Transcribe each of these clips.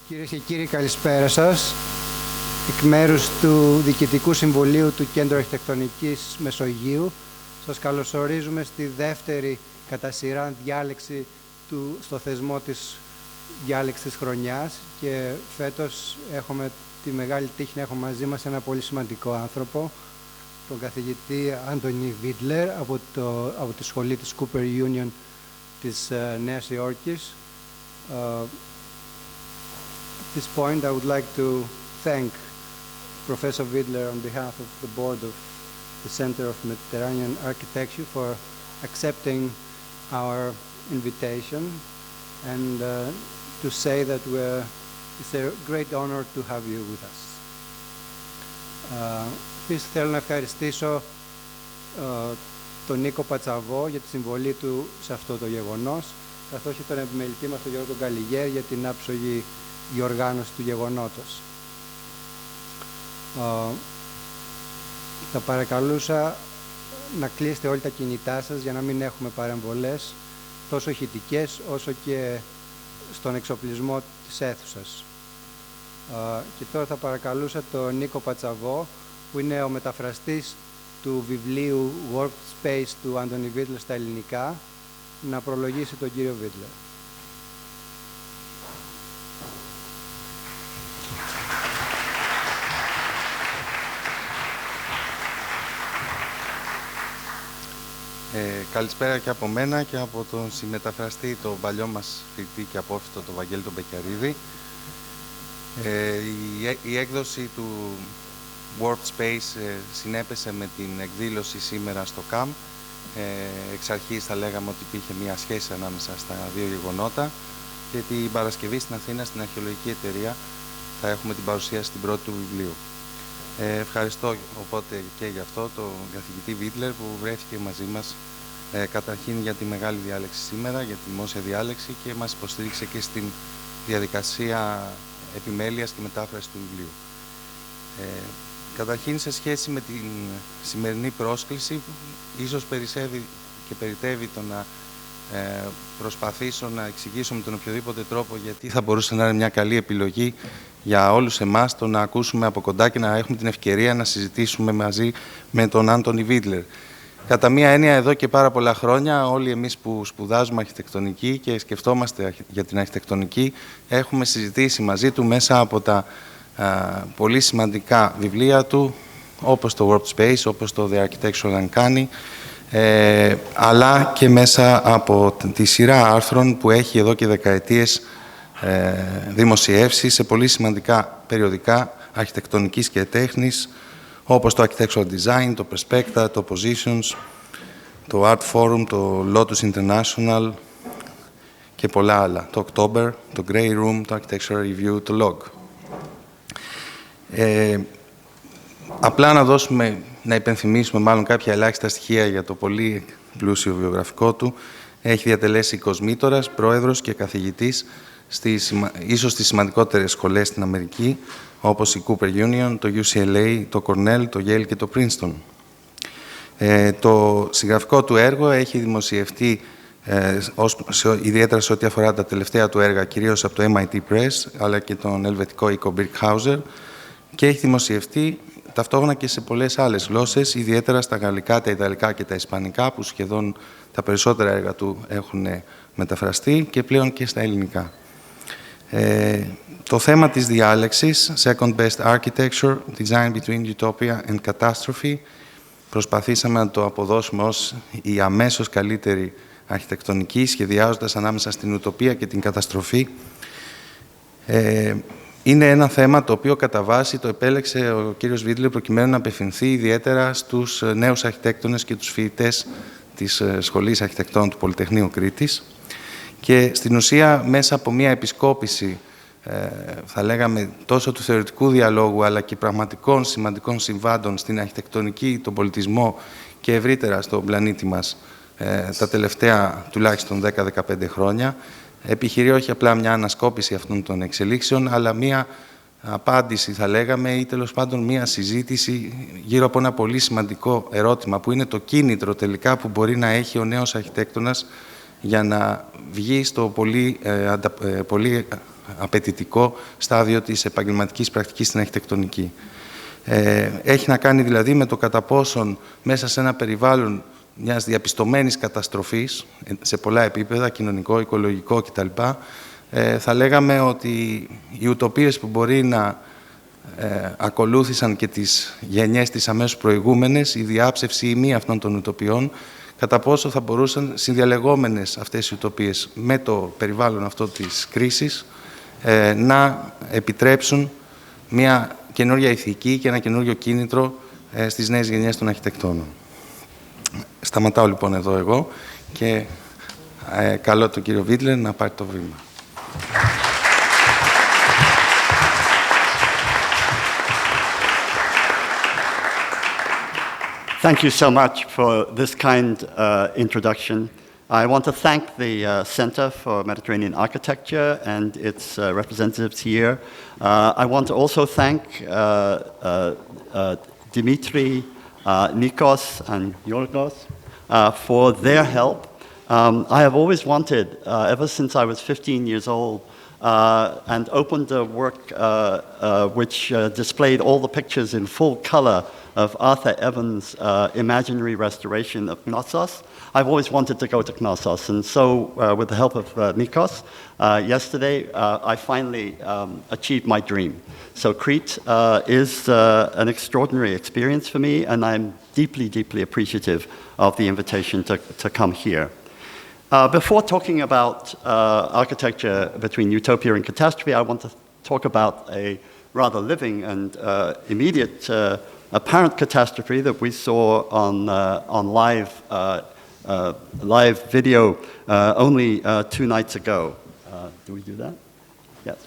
Κυρίες και κύριοι, καλησπέρα σας. Εκ μέρους του Διοικητικού Συμβουλίου του Κέντρου Αρχιτεκτονικής Μεσογείου, σας καλωσορίζουμε στη δεύτερη κατά σειρά διάλεξη στο θεσμό της διάλεξης της χρονιάς και φέτος έχουμε τη μεγάλη τύχη να έχουμε μαζί μας ένα πολύ σημαντικό άνθρωπο, τον καθηγητή Anthony Vidler από τη σχολή της Cooper Union της Νέας Υόρκης. At this point, I would like to thank Professor Vidler on behalf of the board of the Center of Mediterranean Architecture for accepting our invitation and to say that it's a great honor to have you with us. Επίσης θέλω να ευχαριστήσω τον Νίκο Πατσαβό για τη συμβολή του σε αυτό το γεγονός, καθώς και τον επιμελητή μας τον Γιώργο Καλιγέρ για την άψογη διοργάνωση του γεγονότος. Θα παρακαλούσα να κλείσετε όλοι τα κινητά σας για να μην έχουμε παρεμβολές τόσο ηχητικές όσο και στον εξοπλισμό της αίθουσας. Και τώρα θα παρακαλούσα τον Νίκο Πατσαβό, που είναι ο μεταφραστής του βιβλίου Workspace του Anthony Vidler στα ελληνικά, να προλογίσει τον κύριο Vidler. Καλησπέρα και από μένα και από τον συμμεταφραστή, τον παλιό μας φοιτητή και απόφοιτο, τον Βαγγέλη τον Μπεκιαρίδη. Η έκδοση του Workspace συνέπεσε με την εκδήλωση σήμερα στο ΚΑΜ. Εξ αρχής θα λέγαμε ότι υπήρχε μια σχέση ανάμεσα στα δύο γεγονότα και την Παρασκευή στην Αθήνα, στην Αρχαιολογική Εταιρεία, θα έχουμε την παρουσίαση στην πρώτη του βιβλίου. Ευχαριστώ οπότε και γι' αυτό τον καθηγητή Vidler που βρέθηκε μαζί μας καταρχήν για τη μεγάλη διάλεξη σήμερα, για τη δημόσια διάλεξη, και μας υποστήριξε και στην διαδικασία επιμέλειας και μετάφρασης του βιβλίου. Καταρχήν, σε σχέση με την σημερινή πρόσκληση, ίσως περισσεύει και περιτεύει το να προσπαθήσω να εξηγήσω με τον οποιοδήποτε τρόπο γιατί θα μπορούσε να είναι μια καλή επιλογή για όλους εμάς το να ακούσουμε από κοντά και να έχουμε την ευκαιρία να συζητήσουμε μαζί με τον Anthony Vidler. Κατά μία έννοια, εδώ και πάρα πολλά χρόνια, όλοι εμείς που σπουδάζουμε αρχιτεκτονική και σκεφτόμαστε για την αρχιτεκτονική, έχουμε συζητήσει μαζί του μέσα από τα πολύ σημαντικά βιβλία του, όπως το Workspace, όπως το The Architectural Uncanny, αλλά και μέσα από τη σειρά άρθρων που έχει εδώ και δεκαετίες δημοσιεύσει σε πολύ σημαντικά περιοδικά αρχιτεκτονικής και τέχνης, όπως το Architectural Design, το Perspecta, το Positions, το Art Forum, το Lotus International και πολλά άλλα. Το October, το Grey Room, το Architectural Review, το Log. Απλά να υπενθυμίσουμε μάλλον κάποια ελάχιστα στοιχεία για το πολύ πλούσιο βιογραφικό του. Έχει διατελέσει κοσμήτορας, πρόεδρος και καθηγητής ίσως στις σημαντικότερες σχολές στην Αμερική, όπως η Cooper Union, το UCLA, το Cornell, το Yale και το Princeton. Το συγγραφικό του έργο έχει δημοσιευτεί ιδιαίτερα σε ό,τι αφορά τα τελευταία του έργα, κυρίως από το MIT Press, αλλά και τον ελβετικό οίκο Birkhauser, και έχει δημοσιευτεί ταυτόχρονα και σε πολλές άλλες γλώσσες, ιδιαίτερα στα γαλλικά, τα ιταλικά και τα ισπανικά, που σχεδόν τα περισσότερα έργα του έχουν μεταφραστεί, και πλέον και στα ελληνικά. Το θέμα της διάλεξης, Second Best Architecture, Design Between Utopia and Catastrophe, προσπαθήσαμε να το αποδώσουμε ως η αμέσως καλύτερη αρχιτεκτονική, σχεδιάζοντας ανάμεσα στην Ουτοπία και την Καταστροφή. Είναι ένα θέμα το οποίο κατά βάση το επέλεξε ο κύριος Vidler προκειμένου να απευθυνθεί ιδιαίτερα στους νέους αρχιτέκτονες και τους φοιτητές της Σχολής Αρχιτεκτών του Πολυτεχνείου Κρήτης, και στην ουσία μέσα από μια επισκόπηση, θα λέγαμε, τόσο του θεωρητικού διαλόγου αλλά και πραγματικών σημαντικών συμβάντων στην αρχιτεκτονική, τον πολιτισμό και ευρύτερα στον πλανήτη μας τα τελευταία τουλάχιστον 10-15 χρόνια, επιχειρεί όχι απλά μια ανασκόπηση αυτών των εξελίξεων, αλλά μια απάντηση, θα λέγαμε, ή τέλος πάντων μια συζήτηση γύρω από ένα πολύ σημαντικό ερώτημα, που είναι το κίνητρο τελικά που μπορεί να έχει ο νέος αρχιτέκτονας για να βγει στο πολύ απαιτητικό στάδιο της επαγγελματικής πρακτικής στην αρχιτεκτονική. Έχει να κάνει δηλαδή με το κατά πόσον μέσα σε ένα περιβάλλον μιας διαπιστωμένης καταστροφής, σε πολλά επίπεδα, κοινωνικό, οικολογικό κτλ., θα λέγαμε ότι οι ουτοπίες που μπορεί να ακολούθησαν και τις γενιές τις αμέσως προηγούμενες, η διάψευση ή μη αυτών των ουτοπιών, κατά πόσο θα μπορούσαν συνδιαλεγόμενες αυτές οι ουτοπίες με το περιβάλλον αυτό της κρίσης να επιτρέψουν μια καινούργια ηθική και ένα καινούργιο κίνητρο στις νέες γενιές των αρχιτεκτόνων. Σταματάω λοιπόν εδώ εγώ και καλώ τον κύριο Βίτλερ να πάρει το βήμα. Thank you so much for this kind introduction. I want to thank the Center for Mediterranean Architecture and its representatives here. I want to also thank Dimitri, Nikos, and Yorgos for their help. I have always wanted, ever since I was 15 years old, and opened a work which displayed all the pictures in full color of Arthur Evans' imaginary restoration of Knossos. I've always wanted to go to Knossos, and so with the help of Nikos, yesterday I finally achieved my dream. So Crete is an extraordinary experience for me, and I'm deeply, deeply appreciative of the invitation to come here. Before talking about architecture between Utopia and Catastrophe, I want to talk about a rather living and immediate apparent catastrophe that we saw on live video only 2 nights ago. Do we do that? Yes.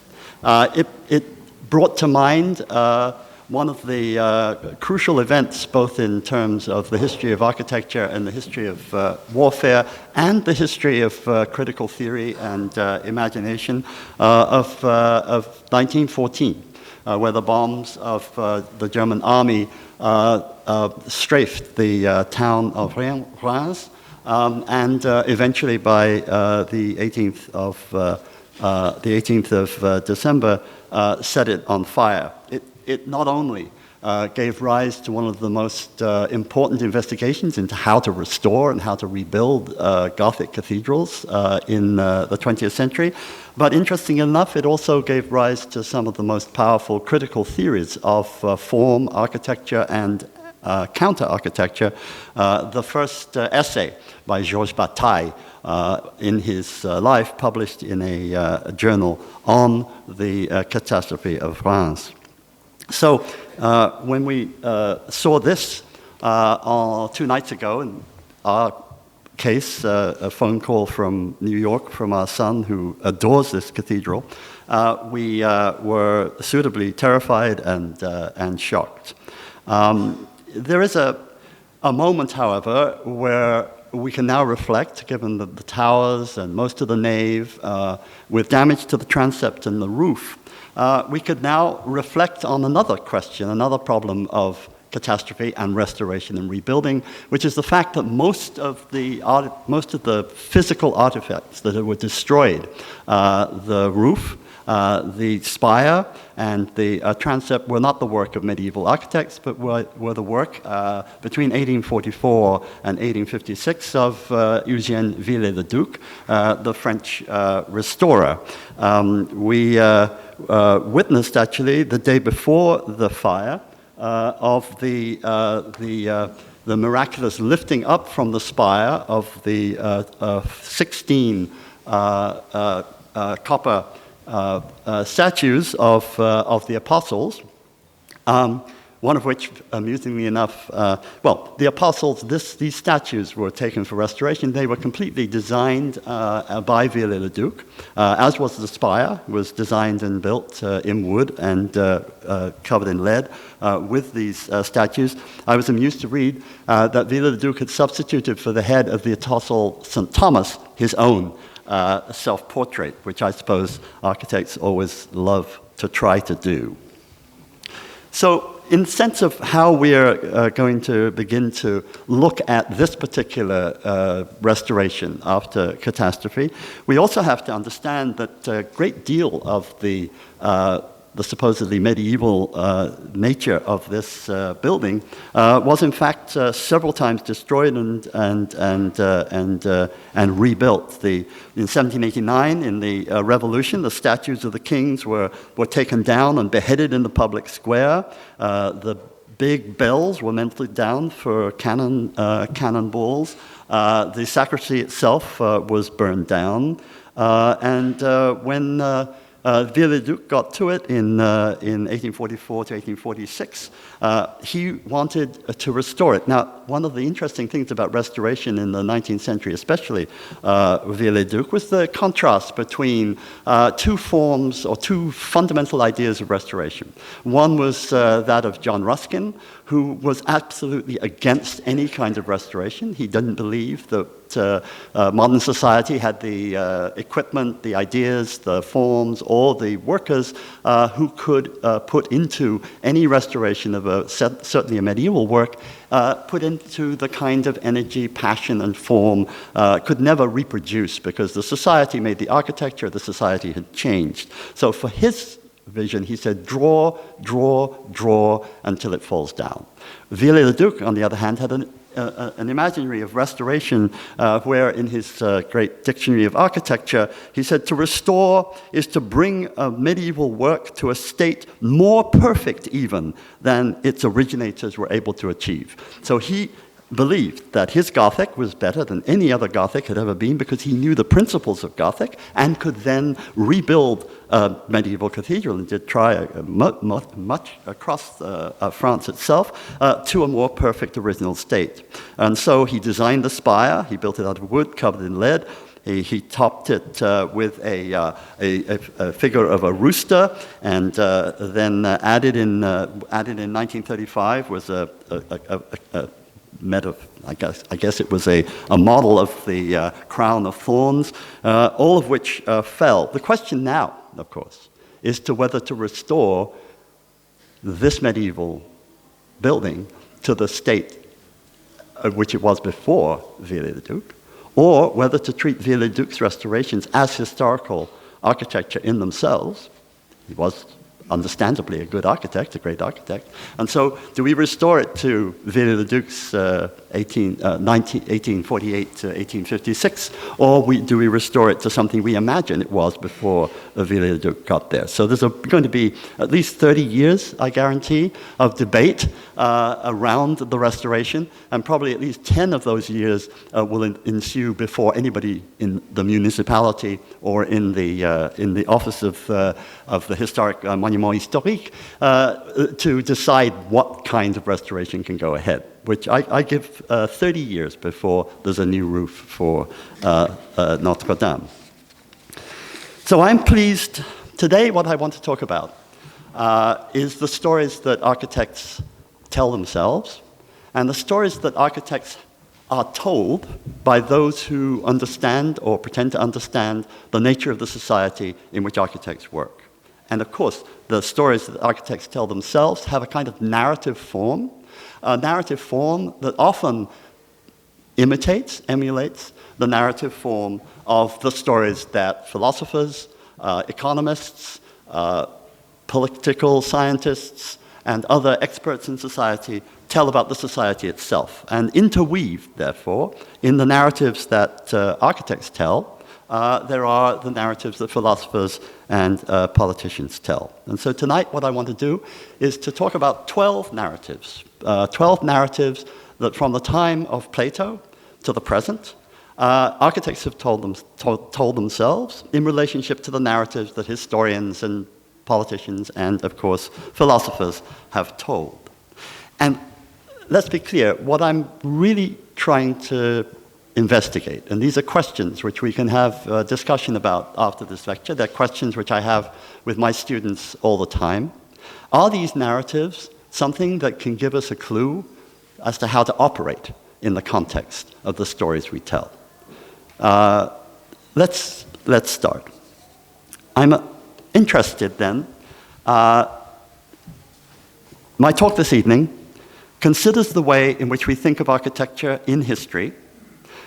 It brought to mind one of the crucial events, both in terms of the history of architecture and the history of warfare and the history of critical theory and imagination of 1914. Where the bombs of the German army strafed the town of Reims, and eventually by the 18th of December set it on fire. It not only gave rise to one of the most important investigations into how to restore and how to rebuild Gothic cathedrals in the 20th century, but interestingly enough, it also gave rise to some of the most powerful critical theories of form, architecture, and counter-architecture. The first essay by Georges Bataille in his life, published in a journal on the catastrophe of Reims. So when we saw this 2 nights ago, in our case, a phone call from New York from our son who adores this cathedral, we were suitably terrified and shocked. There is a moment, however, where we can now reflect, given that the towers and most of the nave, with damage to the transept and the roof, we could now reflect on another question, another problem of catastrophe and restoration and rebuilding, which is the fact that most of the physical artifacts that were destroyed, the roof, the spire, and the transept were not the work of medieval architects, but were the work between 1844 and 1856 of Eugène Viollet-le-Duc, the French restorer. We witnessed, actually, the day before the fire, of the miraculous lifting up from the spire of the 16 copper statues of the apostles, one of which, amusingly enough, the apostles, these statues were taken for restoration. They were completely designed by Viollet-le-Duc, as was the spire. It was designed and built in wood and covered in lead with these statues. I was amused to read that Viollet-le-Duc had substituted for the head of the apostle St. Thomas his own self-portrait, which I suppose architects always love to try to do. So in the sense of how we are going to begin to look at this particular restoration after catastrophe, we also have to understand that a great deal of the supposedly medieval nature of this building was in fact several times destroyed and rebuilt. In 1789, in the Revolution, the statues of the kings were taken down and beheaded in the public square. The big bells were melted down for cannonballs. The sacristy itself was burned down. And when Viollet-le-Duc got to it in 1844 to 1846. He wanted to restore it. Now, one of the interesting things about restoration in the 19th century, especially Viollet-le-Duc, was the contrast between two forms or two fundamental ideas of restoration. One was that of John Ruskin, who was absolutely against any kind of restoration. He didn't believe that modern society had the equipment, the ideas, the forms, or the workers who could put into any restoration of certainly a medieval work, put into the kind of energy, passion, and form could never reproduce because the society made the architecture, the society had changed. So for his vision, he said, draw, draw, draw until it falls down. Viollet-le-Duc, on the other hand, had an imaginary of restoration where in his great dictionary of architecture, he said to restore is to bring a medieval work to a state more perfect even than its originators were able to achieve. So he believed that his Gothic was better than any other Gothic had ever been because he knew the principles of Gothic and could then rebuild a medieval cathedral and did try much across France itself to a more perfect original state. And so he designed the spire, he built it out of wood, covered in lead. He topped it with a figure of a rooster, and then added in 1935 was a I guess it was a model of the crown of thorns, all of which fell. The question now, of course, is to whether to restore this medieval building to the state of which it was before Viollet-le-Duc, or whether to treat Viollet-le-Duc's restorations as historical architecture in themselves. He was understandably a good architect, a great architect. And so do we restore it to Viollet-le-Duc's 1848 to 1856, or do we restore it to something we imagine it was before Viollet-le-Duc got there? So there's going to be at least 30 years, I guarantee, of debate around the restoration, and probably at least 10 of those years will ensue before anybody in the municipality or in the office of the historic monument historique to decide what kind of restoration can go ahead, which I give 30 years before there's a new roof for Notre Dame. So I'm pleased. Today what I want to talk about is the stories that architects tell themselves and the stories that architects are told by those who understand or pretend to understand the nature of the society in which architects work. And of course, the stories that architects tell themselves have a kind of narrative form that often imitates, emulates the narrative form of the stories that philosophers, economists, political scientists, and other experts in society tell about the society itself. And interweave, therefore, in the narratives that architects tell, there are the narratives that philosophers and politicians tell. And so tonight what I want to do is to talk about 12 narratives. 12 narratives that from the time of Plato to the present, architects have told themselves in relationship to the narratives that historians and politicians and, of course, philosophers have told. And let's be clear, what I'm really trying to investigate, and these are questions which we can have a discussion about after this lecture. They're questions which I have with my students all the time. Are these narratives something that can give us a clue as to how to operate in the context of the stories we tell? Let's start. I'm interested then My talk this evening considers the way in which we think of architecture in history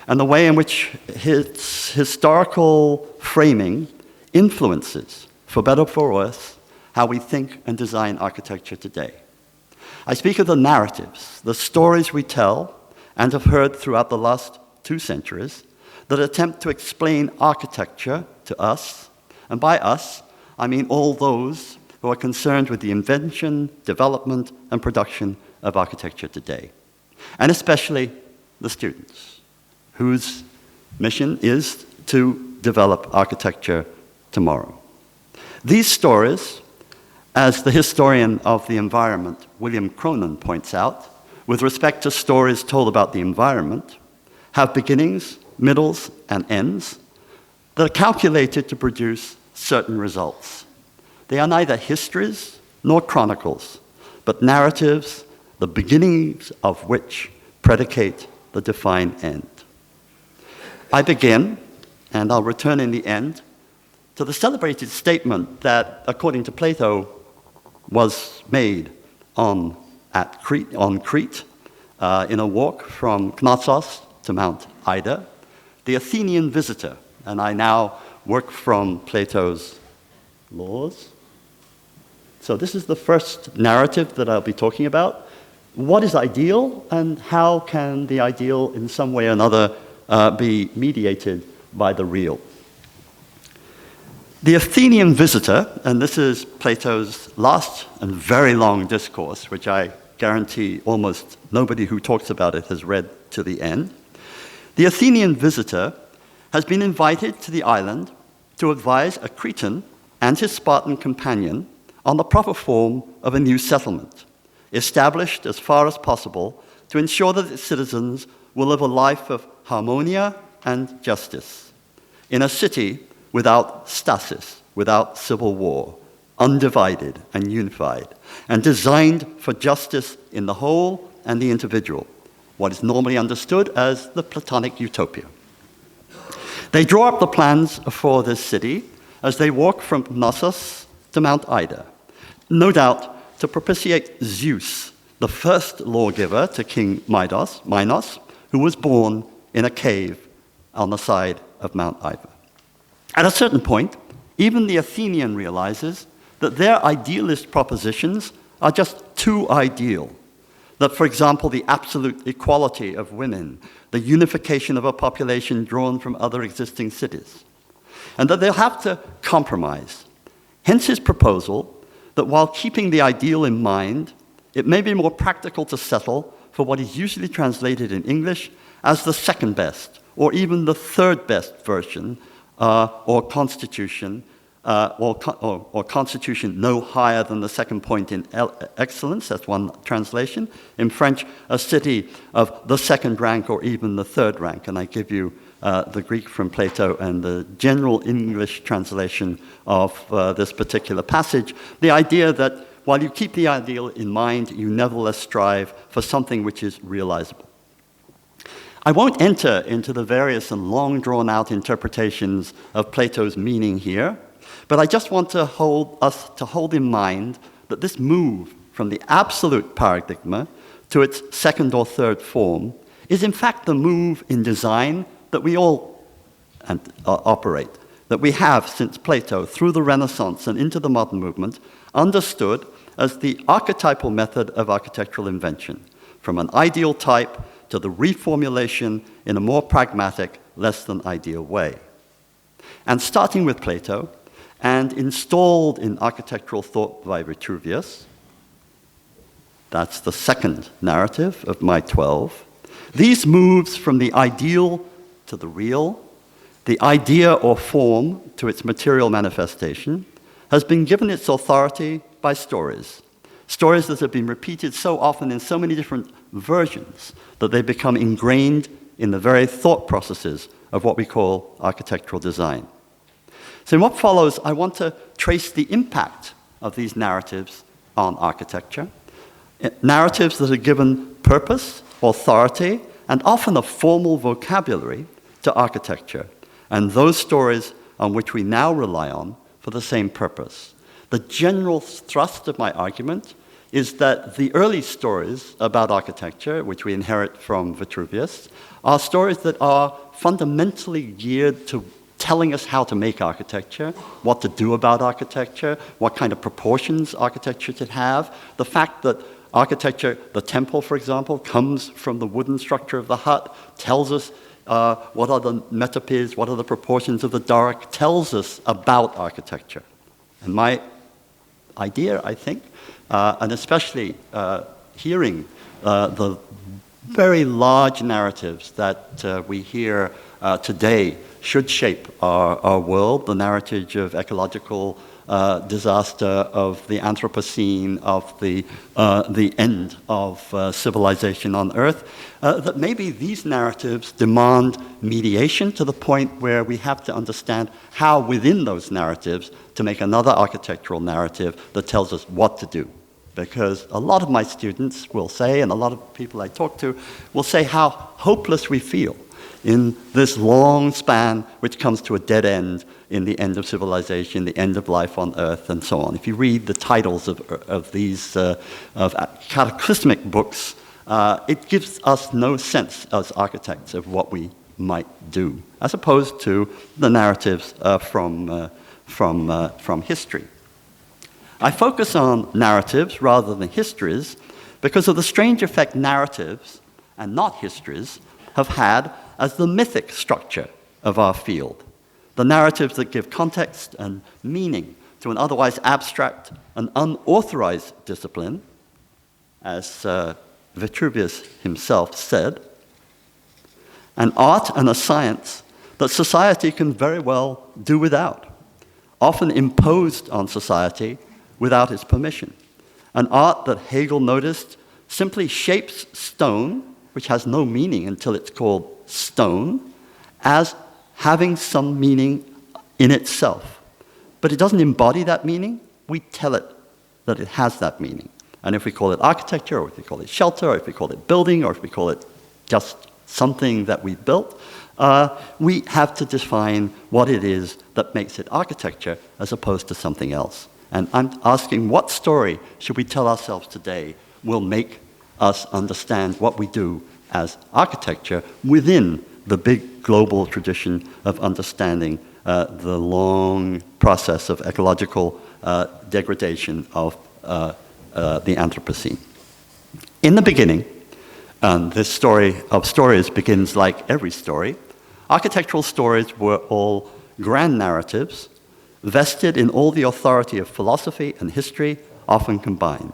and the way in which its historical framing influences, for better or for worse, how we think and design architecture today. I speak of the narratives, the stories we tell and have heard throughout the last 2 centuries that attempt to explain architecture to us, and by us, I mean all those who are concerned with the invention, development, and production of architecture today, and especially the students, whose mission is to develop architecture tomorrow. These stories, as the historian of the environment, William Cronin, points out, with respect to stories told about the environment, have beginnings, middles, and ends that are calculated to produce certain results. They are neither histories nor chronicles, but narratives, the beginnings of which predicate the defined end. I begin, and I'll return in the end, to the celebrated statement that, according to Plato, was made on Crete in a walk from Knossos to Mount Ida, the Athenian visitor, and I now work from Plato's Laws. So this is the first narrative that I'll be talking about. What is ideal, and how can the ideal in some way or another be mediated by the real? The Athenian visitor, and this is Plato's last and very long discourse, which I guarantee almost nobody who talks about it has read to the end. The Athenian visitor has been invited to the island to advise a Cretan and his Spartan companion on the proper form of a new settlement, established as far as possible to ensure that its citizens will live a life of harmonia and justice in a city without stasis, without civil war, undivided and unified, and designed for justice in the whole and the individual, what is normally understood as the Platonic Utopia. They draw up the plans for this city as they walk from Knossos to Mount Ida, no doubt to propitiate Zeus, the first lawgiver to King Minos, who was born in a cave on the side of Mount Ida. At a certain point, even the Athenian realizes that their idealist propositions are just too ideal. That, for example, the absolute equality of women, the unification of a population drawn from other existing cities, and that they'll have to compromise. Hence his proposal that while keeping the ideal in mind, it may be more practical to settle for what is usually translated in English as the second best, or even the third best version, or constitution no higher than the second point in excellence. That's one translation. In French, a city of the second rank or even the third rank. And I give you the Greek from Plato and the general English translation of this particular passage. The idea that while you keep the ideal in mind, you nevertheless strive for something which is realizable. I won't enter into the various and long drawn-out interpretations of Plato's meaning here, but I just want to hold in mind that this move from the absolute paradigma to its second or third form is in fact the move in design that we all operate, that we have since Plato through the Renaissance and into the modern movement, understood as the archetypal method of architectural invention, from an ideal type to the reformulation in a more pragmatic, less than ideal way. And starting with Plato, and installed in architectural thought by Vitruvius, that's the second narrative of my 12, these moves from the ideal to the real, the idea or form to its material manifestation, has been given its authority by stories. Stories that have been repeated so often in so many different versions that they become ingrained in the very thought processes of what we call architectural design. So in what follows, I want to trace the impact of these narratives on architecture, narratives that are given purpose, authority, and often a formal vocabulary to architecture, and those stories on which we now rely on for the same purpose. The general thrust of my argument is that the early stories about architecture, which we inherit from Vitruvius, are stories that are fundamentally geared to telling us how to make architecture, what to do about architecture, what kind of proportions architecture should have. The fact that architecture, the temple, for example, comes from the wooden structure of the hut, tells us what are the metapirs, what are the proportions of the Doric, tells us about architecture. And my idea, I think, and especially hearing the very large narratives that we hear today should shape our world, the narrative of ecological disaster, of the Anthropocene, of the end of civilization on Earth, that maybe these narratives demand mediation to the point where we have to understand how within those narratives to make another architectural narrative that tells us what to do. Because a lot of my students will say, and a lot of people I talk to, will say how hopeless we feel in this long span which comes to a dead end in the end of civilization, the end of life on Earth, and so on. If you read the titles of these cataclysmic books, it gives us no sense as architects of what we might do, as opposed to the narratives from history. I focus on narratives rather than histories because of the strange effect narratives, and not histories, have had as the mythic structure of our field. The narratives that give context and meaning to an otherwise abstract and unauthorized discipline, as Vitruvius himself said, an art and a science that society can very well do without, often imposed on society without its permission. An art that Hegel noticed simply shapes stone, which has no meaning until it's called stone, as having some meaning in itself. But it doesn't embody that meaning. We tell it that it has that meaning. And if we call it architecture, or if we call it shelter, or if we call it building, or if we call it just something that we built, we have to define what it is that makes it architecture as opposed to something else. And I'm asking, what story should we tell ourselves today will make us understand what we do as architecture within the big global tradition of understanding the long process of ecological degradation of the Anthropocene. In the beginning, and this story of stories begins like every story, architectural stories were all grand narratives vested in all the authority of philosophy and history, often combined.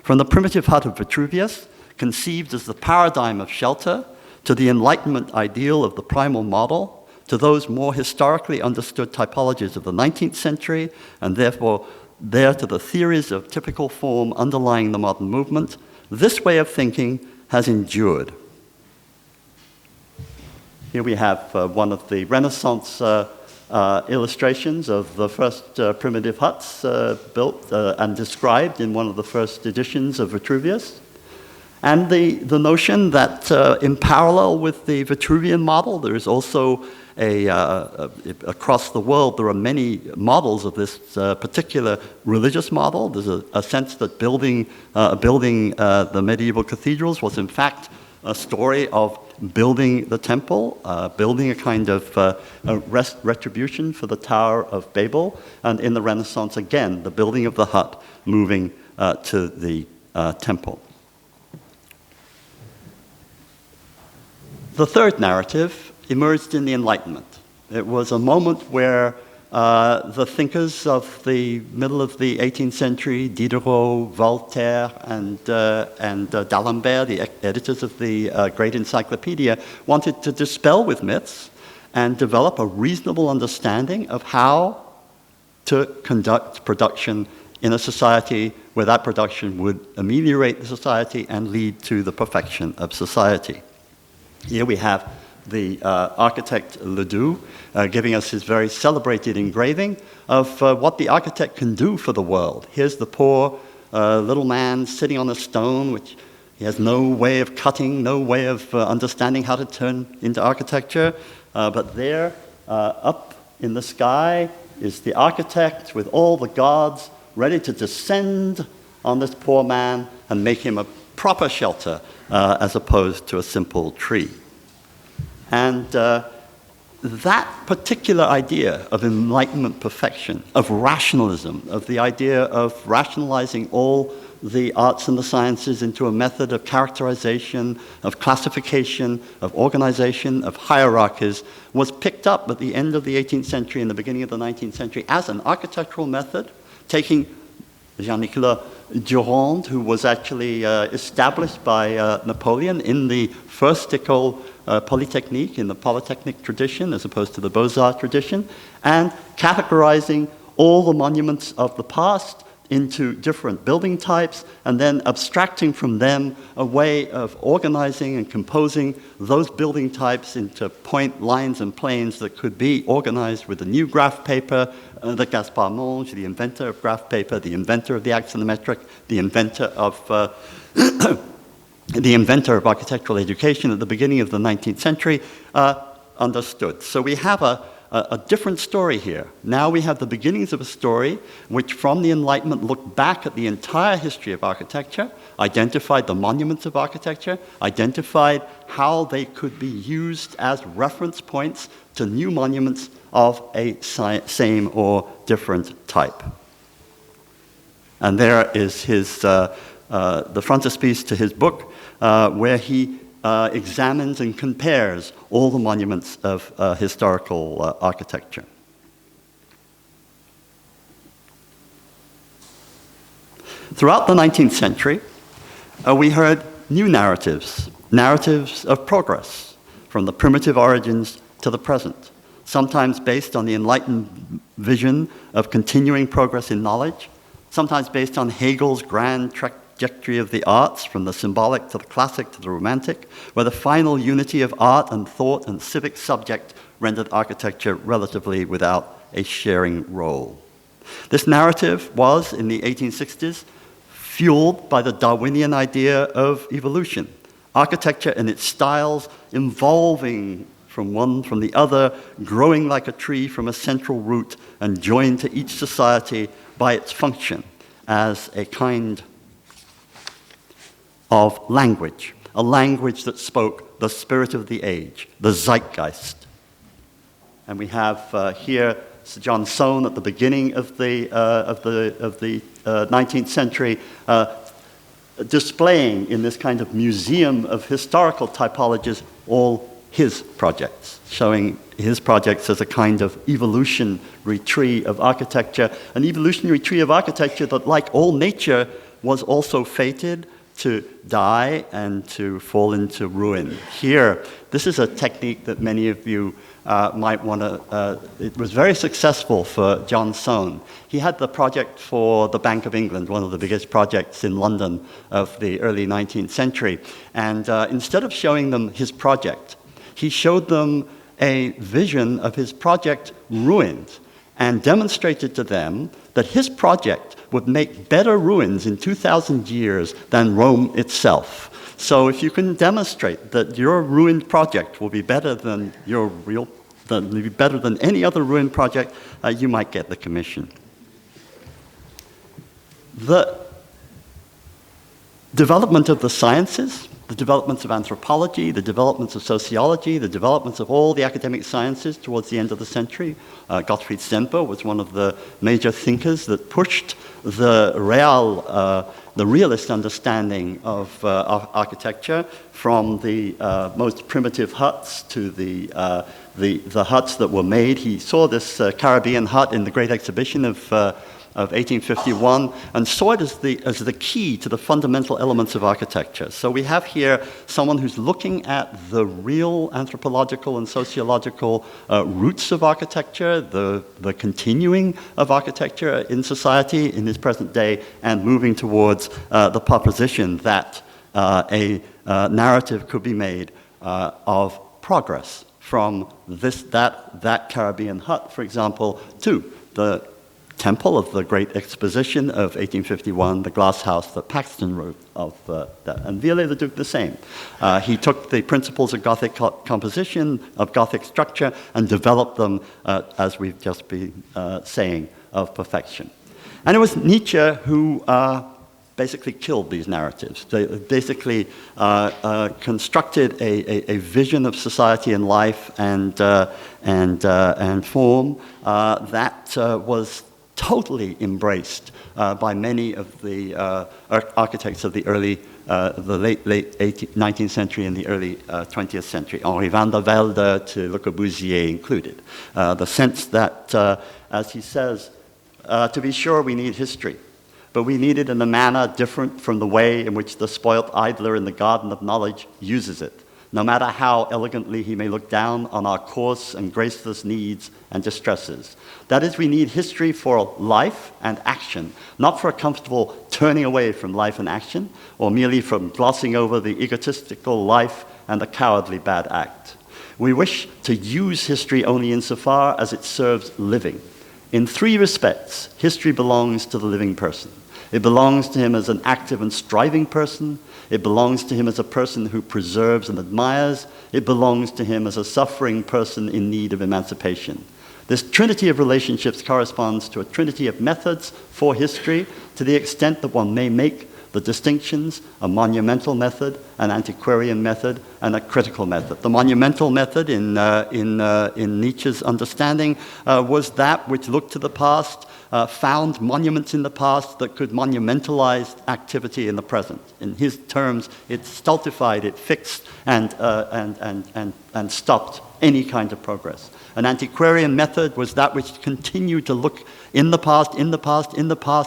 From the primitive hut of Vitruvius, conceived as the paradigm of shelter, to the Enlightenment ideal of the primal model, to those more historically understood typologies of the 19th century, and therefore there to the theories of typical form underlying the modern movement, this way of thinking has endured. Here we have one of the Renaissance illustrations of the first primitive huts built and described in one of the first editions of Vitruvius. And the notion that in parallel with the Vitruvian model, there is also across the world, there are many models of this particular religious model. There's a sense that building the medieval cathedrals was in fact a story of building the temple, building a kind of retribution for the Tower of Babel, and in the Renaissance, again, the building of the hut moving to the temple. The third narrative emerged in the Enlightenment. It was a moment where the thinkers of the middle of the 18th century, Diderot, Voltaire, and D'Alembert, the editors of the great encyclopedia, wanted to dispel with myths and develop a reasonable understanding of how to conduct production in a society where that production would ameliorate the society and lead to the perfection of society. Here we have the architect Ledoux giving us his very celebrated engraving of what the architect can do for the world. Here's the poor little man sitting on a stone, which he has no way of cutting, no way of understanding how to turn into architecture. But there, up in the sky, is the architect with all the gods ready to descend on this poor man and make him a proper shelter as opposed to a simple tree. And that particular idea of Enlightenment perfection, of rationalism, of the idea of rationalizing all the arts and the sciences into a method of characterization, of classification, of organization, of hierarchies, was picked up at the end of the 18th century and the beginning of the 19th century as an architectural method, taking Jean-Nicolas Durand, who was actually established by Napoleon in the first école polytechnique, in the Polytechnic tradition, as opposed to the Beaux-Arts tradition, and categorizing all the monuments of the past into different building types, and then abstracting from them a way of organizing and composing those building types into point lines and planes that could be organized with a new graph paper, the Gaspard Monge, the inventor of graph paper, the inventor of the axonometric, the inventor of architectural education at the beginning of the 19th century, understood. So we have a different story here. Now we have the beginnings of a story which from the Enlightenment looked back at the entire history of architecture, identified the monuments of architecture, identified how they could be used as reference points to new monuments of a same or different type. And there is his, the frontispiece to his book, where he examines and compares all the monuments of historical architecture. Throughout the 19th century, we heard new narratives, narratives of progress, from the primitive origins to the present, sometimes based on the enlightened vision of continuing progress in knowledge, sometimes based on Hegel's grand trajectory of the arts, from the symbolic to the classic to the romantic, where the final unity of art and thought and civic subject rendered architecture relatively without a sharing role. This narrative was, in the 1860s, fueled by the Darwinian idea of evolution, architecture and its styles evolving from one from the other, growing like a tree from a central root and joined to each society by its function as a kind of language, a language that spoke the spirit of the age, the zeitgeist. And we have here Sir John Soane at the beginning of the 19th century displaying in this kind of museum of historical typologies all his projects, showing his projects as a kind of evolutionary tree of architecture, an evolutionary tree of architecture that, like all nature, was also fated to die and to fall into ruin. Here, this is a technique that many of you might want to, it was very successful for John Soane. He had the project for the Bank of England, one of the biggest projects in London of the early 19th century. And instead of showing them his project, he showed them a vision of his project ruined and demonstrated to them that his project would make better ruins in 2,000 years than Rome itself. So if you can demonstrate that your ruined project will be better than better than any other ruined project, you might get the commission. The development of the sciences, the developments of anthropology, the developments of sociology, the developments of all the academic sciences towards the end of the century. Gottfried Semper was one of the major thinkers that pushed the realist understanding of architecture, from the most primitive huts to the huts that were made. He saw this Caribbean hut in the Great Exhibition of 1851 and saw it as the key to the fundamental elements of architecture. So we have here someone who's looking at the real anthropological and sociological roots of architecture, the continuing of architecture in society in this present day, and moving towards the proposition that a narrative could be made of progress from that Caribbean hut, for example, to the temple of the Great Exposition of 1851, the glass house that Paxton wrote of that, and Viollet-le-Duc the same. He took the principles of Gothic composition, of Gothic structure, and developed them, as we've just been saying, of perfection. And it was Nietzsche who basically killed these narratives. They basically constructed a vision of society and life and form that was totally embraced by many of the architects of the late 19th century and the early 20th century, Henri van der Velde to Le Corbusier included. The sense that, as he says, to be sure we need history, but we need it in a manner different from the way in which the spoilt idler in the garden of knowledge uses it, no matter how elegantly he may look down on our coarse and graceless needs and distresses. That is, we need history for life and action, not for a comfortable turning away from life and action, or merely from glossing over the egotistical life and the cowardly bad act. We wish to use history only insofar as it serves living. In three respects, history belongs to the living person. It belongs to him as an active and striving person. It belongs to him as a person who preserves and admires. It belongs to him as a suffering person in need of emancipation. This trinity of relationships corresponds to a trinity of methods for history to the extent that one may make the distinctions, a monumental method, an antiquarian method, and a critical method. The monumental method in Nietzsche's understanding was that which looked to the past, found monuments in the past that could monumentalize activity in the present. In his terms, it stultified, it fixed, and stopped any kind of progress. An antiquarian method was that which continued to look in the past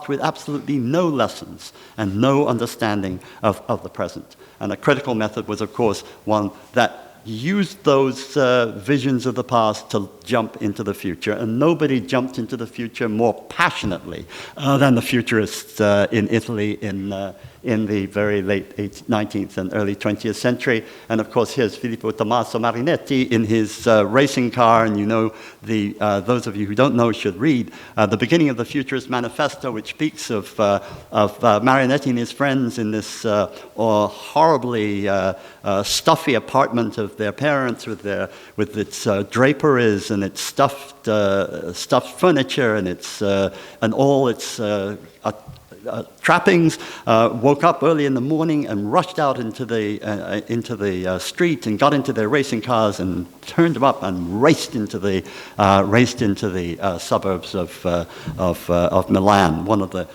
with absolutely no lessons and no understanding of the present. And a critical method was, of course, one that used those visions of the past to jump into the future. And nobody jumped into the future more passionately than the futurists in Italy in the very late 19th and early 20th century. And of course, here's Filippo Tommaso Marinetti in his racing car. And you know, those of you who don't know should read the beginning of the Futurist Manifesto, which speaks of Marinetti and his friends in this horribly stuffy apartment of their parents with its draperies and its stuffed furniture and all its trappings, woke up early in the morning and rushed out into the street and got into their racing cars and turned them up and raced into the suburbs of Milan, one of the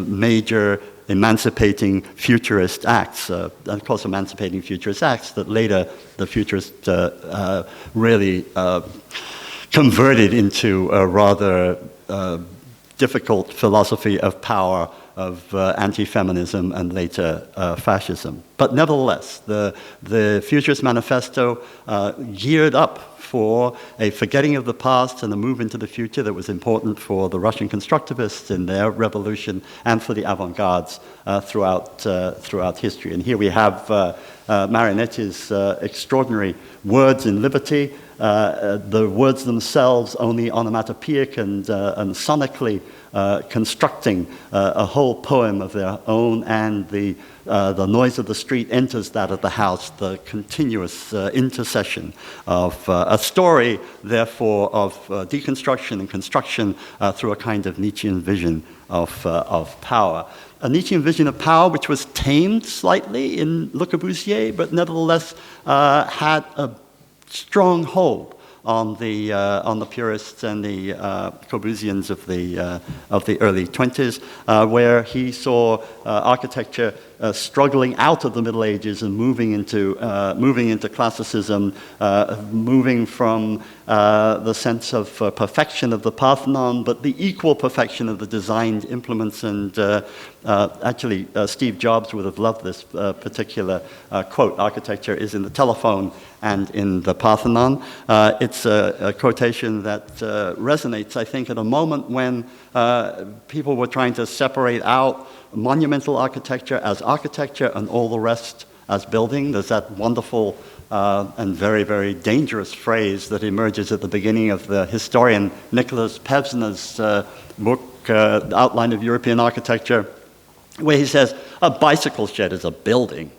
major emancipating futurist acts, and of course emancipating futurist acts that later the futurists really converted into a rather difficult philosophy of power, of anti-feminism and later fascism. But nevertheless, the Futurist Manifesto geared up for a forgetting of the past and a move into the future that was important for the Russian constructivists in their revolution and for the avant-gardes throughout history. And here we have Marinetti's extraordinary words in Liberty, the words themselves only onomatopoeic and sonically constructing a whole poem of their own, and the noise of the street enters that of the house, the continuous intercession of a story, therefore, of deconstruction and construction through a kind of Nietzschean vision of power. A Nietzschean vision of power which was tamed slightly in Le Corbusier, but nevertheless had a strong hold on the purists and the Corbusians of the early 20s, where he saw architecture struggling out of the Middle Ages and moving into classicism, moving from the sense of perfection of the Parthenon, but the equal perfection of the designed implements. And actually, Steve Jobs would have loved this particular quote: "Architecture is in the telephone and in the Parthenon." It's a quotation that resonates, I think, at a moment when people were trying to separate out monumental architecture as architecture and all the rest as building. There's that wonderful and very, very dangerous phrase that emerges at the beginning of the historian Nicholas Pevsner's book, Outline of European Architecture, where he says, a bicycle shed is a building.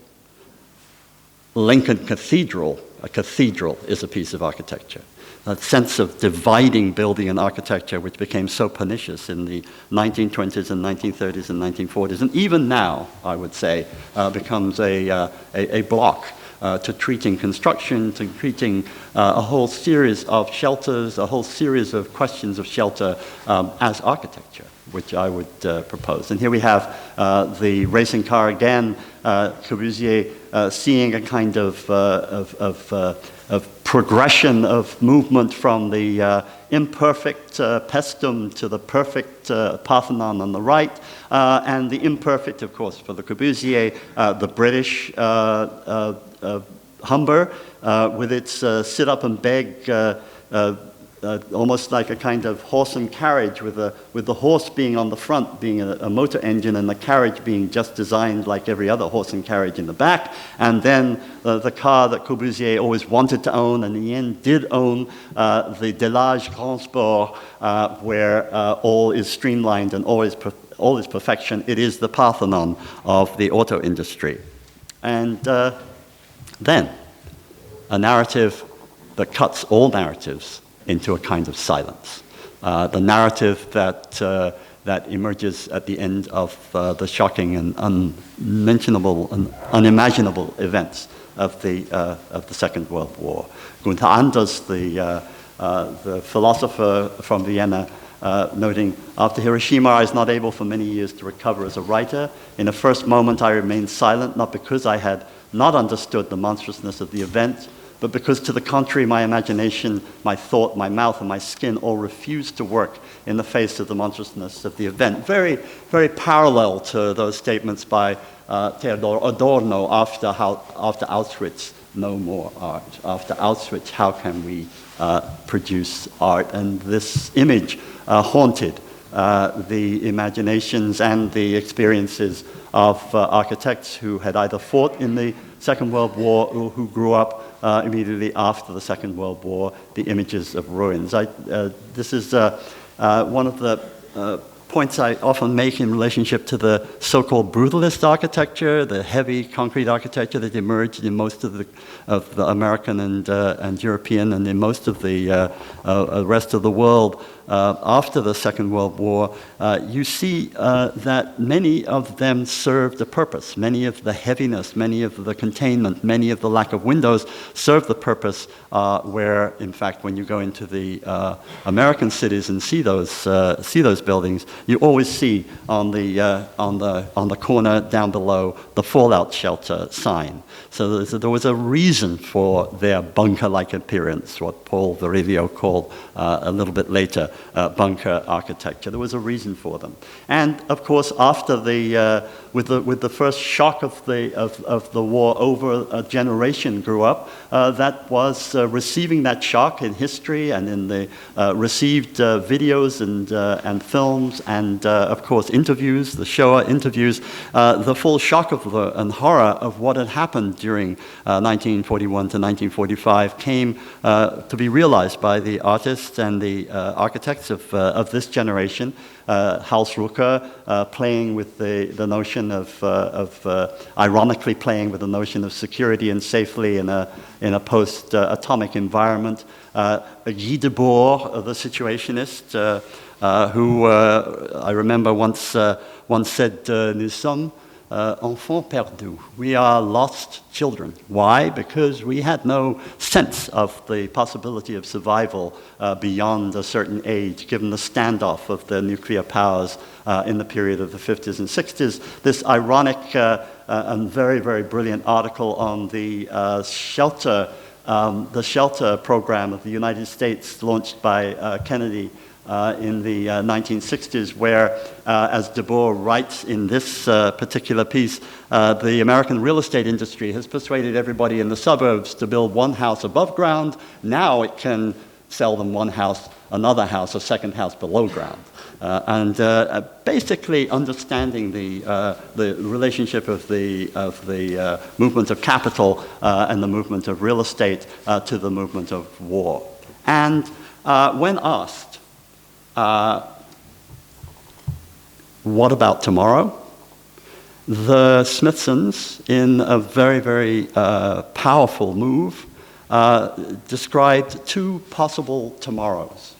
Lincoln Cathedral, a cathedral, is a piece of architecture. that sense of dividing building and architecture, which became so pernicious in the 1920s and 1930s and 1940s, and even now, I would say, becomes a block to treating construction, to treating a whole series of shelters, a whole series of questions of shelter as architecture, which I would propose. And here we have the racing car again, Corbusier seeing a kind of progression of movement from the imperfect Paestum to the perfect Parthenon on the right, and the imperfect, of course, for the Corbusier, the British Humber with its sit-up and beg, almost like a kind of horse and carriage, with the horse being on the front, being a motor engine, and the carriage being just designed like every other horse and carriage in the back. And then the car that Corbusier always wanted to own, and in the end did own, the Delage Grand Sport, where all is streamlined and all is perfection. It is the Parthenon of the auto industry. And then a narrative that cuts all narratives into a kind of silence. The narrative that emerges at the end of the shocking and unmentionable and unimaginable events of the Second World War. Gunther Anders, the philosopher from Vienna, noting, after Hiroshima, I was not able for many years to recover as a writer. In a first moment, I remained silent, not because I had not understood the monstrousness of the event, but because, to the contrary, my imagination, my thought, my mouth, and my skin all refused to work in the face of the monstrousness of the event. Very, very parallel to those statements by Theodor Adorno after Auschwitz, no more art. After Auschwitz, how can we produce art? And this image haunted the imaginations and the experiences of architects who had either fought in the Second World War or who grew up immediately after the Second World War, the images of ruins. This is one of the points I often make in relationship to the so-called brutalist architecture, the heavy concrete architecture that emerged in most of the American and European and in most of the rest of the world after the Second World War. You see that many of them served a purpose. Many of the heaviness, many of the containment, many of the lack of windows served the purpose where, in fact, when you go into the American cities and see those buildings, you always see on the corner down below the fallout shelter sign. So there was a reason for their bunker-like appearance, what Paul Virilio called a little bit later bunker architecture. There was a reason for them. And of course, after with the first shock of the war over, a generation grew up that was receiving that shock in history and in the received videos and films and of course interviews, the Shoah interviews, the full shock of and horror of what had happened during 1941 to 1945 came to be realized by the artists and the architects of this generation. Hals Rucker playing with the notion of ironically playing with the notion of security and safely in a post-atomic environment. Guy Debord, the situationist, who I remember once said, "Nous sommes enfants perdus." We are lost children. Why? Because we had no sense of the possibility of survival beyond a certain age, given the standoff of the nuclear powers in the period of the 50s and 60s. This ironic and very, very brilliant article on the shelter program of the United States launched by Kennedy in the 1960s, where, as Debord writes in this particular piece, the American real estate industry has persuaded everybody in the suburbs to build one house above ground. Now it can sell them one house, another house, a second house below ground. And basically understanding the relationship of the movement of capital and the movement of real estate to the movement of war. And when asked, what about tomorrow? The Smithsons, in a very, very powerful move, described two possible tomorrows.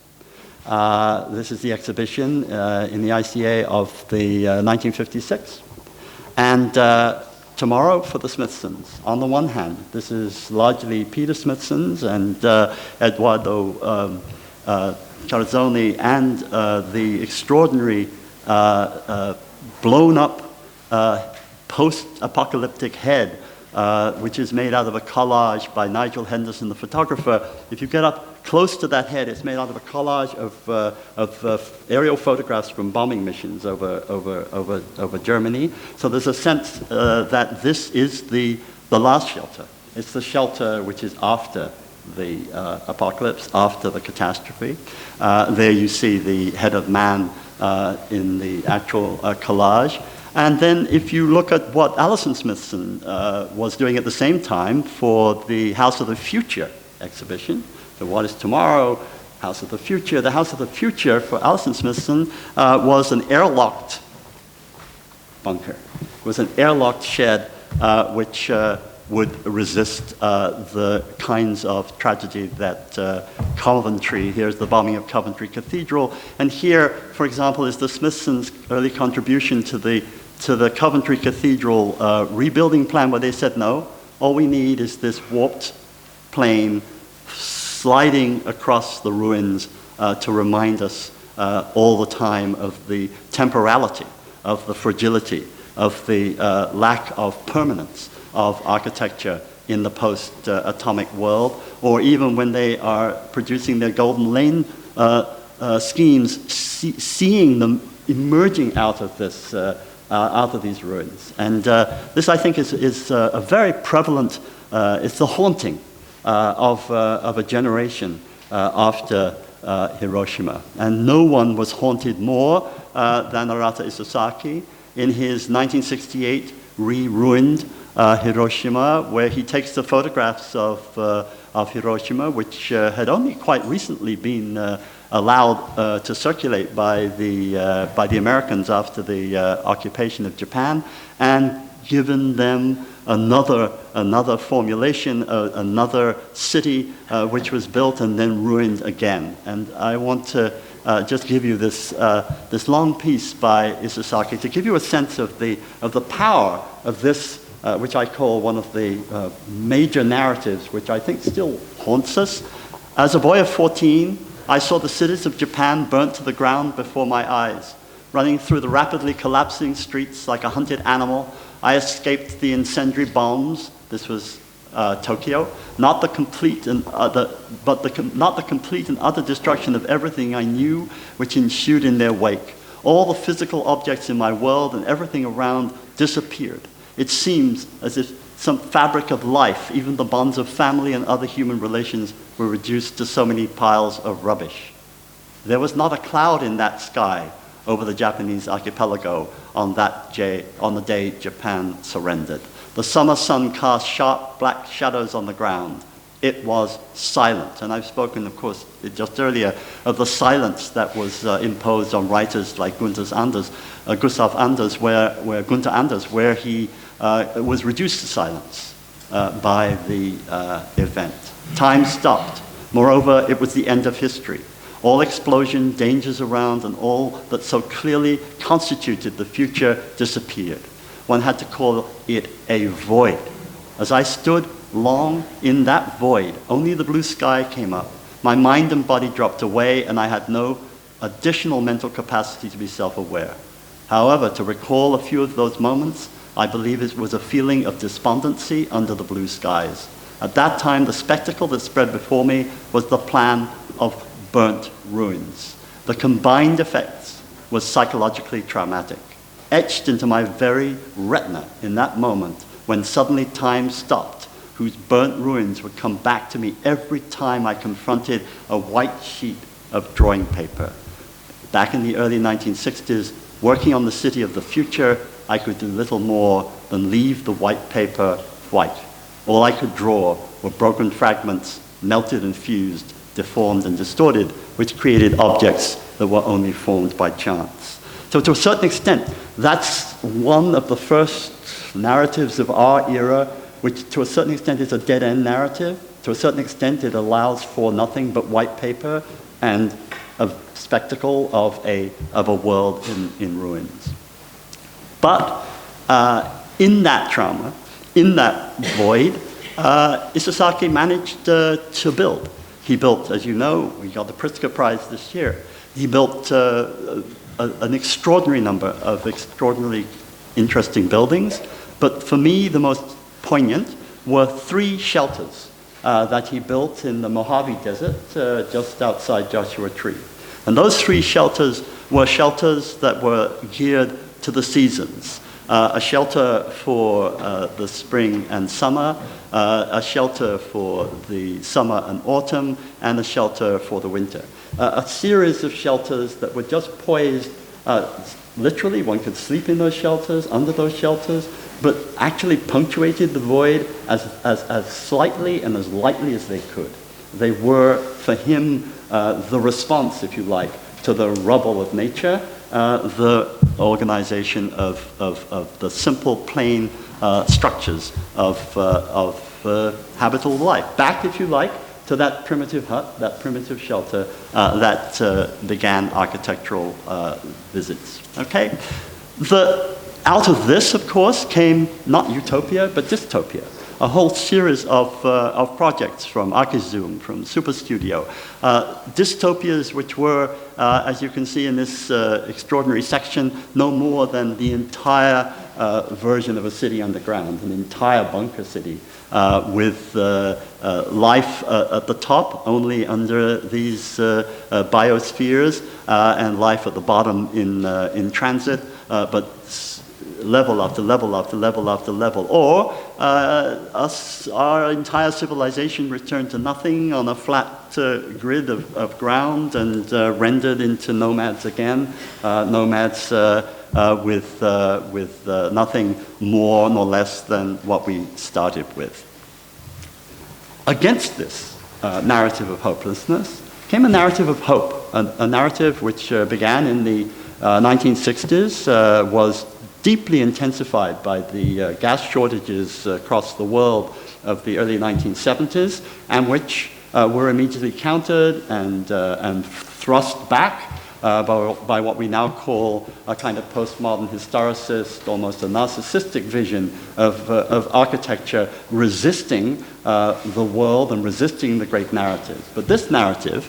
This is the exhibition in the ICA of the 1956. And tomorrow for the Smithsons. On the one hand, this is largely Peter Smithson's and Eduardo Carazzoni and the extraordinary blown up post-apocalyptic head, which is made out of a collage by Nigel Henderson, the photographer. If you get up close to that head, it's made out of a collage of aerial photographs from bombing missions over Germany. So there's a sense that this is the last shelter. It's the shelter which is after the apocalypse, after the catastrophe. There you see the head of man in the actual collage. And then if you look at what Alison Smithson was doing at the same time for the House of the Future exhibition, so what is tomorrow, House of the Future. The House of the Future for Alison Smithson was an airlocked bunker. It was an airlocked shed which would resist the kinds of tragedy that Coventry, here's the bombing of Coventry Cathedral, and here, for example, is the Smithsons' early contribution to the Coventry Cathedral rebuilding plan, where they said, no, all we need is this warped plane sliding across the ruins to remind us all the time of the temporality, of the fragility, of the lack of permanence of architecture in the post-atomic world, or even when they are producing their Golden Lane schemes, seeing them emerging out of this, out of these ruins. And this, I think, is a very prevalent, it's the haunting of a generation after Hiroshima. And no one was haunted more than Arata Isozaki in his 1968 re-ruined Hiroshima, where he takes the photographs of Hiroshima, which had only quite recently been allowed to circulate by the Americans after the occupation of Japan, and given them another formulation, another city which was built and then ruined again. And I want to just give you this long piece by Isozaki to give you a sense of the power of this, which I call one of the major narratives, which I think still haunts us. As a boy of 14, I saw the cities of Japan burnt to the ground before my eyes. Running through the rapidly collapsing streets like a hunted animal, I escaped the incendiary bombs. This was Tokyo. Not the complete and utter destruction of everything I knew, which ensued in their wake. All the physical objects in my world and everything around disappeared. It seems as if some fabric of life, even the bonds of family and other human relations, were reduced to so many piles of rubbish. There was not a cloud in that sky over the Japanese archipelago on the day Japan surrendered. The summer sun cast sharp black shadows on the ground. It was silent. And I've spoken, of course, just earlier of the silence that was imposed on writers like Gustav Anders, where Gunther Anders, where he was reduced to silence by the event. Time stopped. Moreover, it was the end of history. All explosion, dangers around, and all that so clearly constituted the future disappeared. One had to call it a void. As I stood long in that void, only the blue sky came up. My mind and body dropped away, and I had no additional mental capacity to be self-aware. However, to recall a few of those moments, I believe it was a feeling of despondency under the blue skies. At that time, the spectacle that spread before me was the plan of burnt ruins. The combined effects was psychologically traumatic, etched into my very retina in that moment when suddenly time stopped, whose burnt ruins would come back to me every time I confronted a white sheet of drawing paper. Back in the early 1960s, working on the city of the future, I could do little more than leave the white paper white. All I could draw were broken fragments, melted and fused, deformed and distorted, which created objects that were only formed by chance. So to a certain extent, that's one of the first narratives of our era, which to a certain extent is a dead-end narrative. To a certain extent, it allows for nothing but white paper and a spectacle of a world in ruins. But in that trauma, in that void, Isesaki managed to build. He built, as you know, he got the Pritzker Prize this year. He built an extraordinary number of extraordinarily interesting buildings. But for me, the most poignant were 3 shelters that he built in the Mojave Desert just outside Joshua Tree. And those 3 shelters were shelters that were geared to the seasons. A shelter for the spring and summer, a shelter for the summer and autumn, and a shelter for the winter. A series of shelters that were just poised, literally one could sleep in those shelters, under those shelters, but actually punctuated the void as slightly and as lightly as they could. They were, for him, the response, if you like, to the rubble of nature, the organization of the simple, plain structures of habitable life. Back, if you like, to that primitive hut, that primitive shelter that began architectural visits. Okay? Out of this, of course, came not utopia, but dystopia. A whole series of projects from Archizoom, from Super Studio. Dystopias which were, as you can see in this extraordinary section, no more than the entire version of a city underground, an entire bunker city with life at the top, only under these biospheres, and life at the bottom in transit, but level after level after level after level. Or our entire civilization returned to nothing on a flat grid of ground and rendered into nomads again, nomads with nothing more nor less than what we started with. Against this narrative of hopelessness came a narrative of hope, a narrative which began in the 1960s, was deeply intensified by the gas shortages across the world of the early 1970s, and which were immediately countered and thrust back by what we now call a kind of postmodern historicist, almost a narcissistic vision of architecture resisting the world and resisting the great narrative. But this narrative,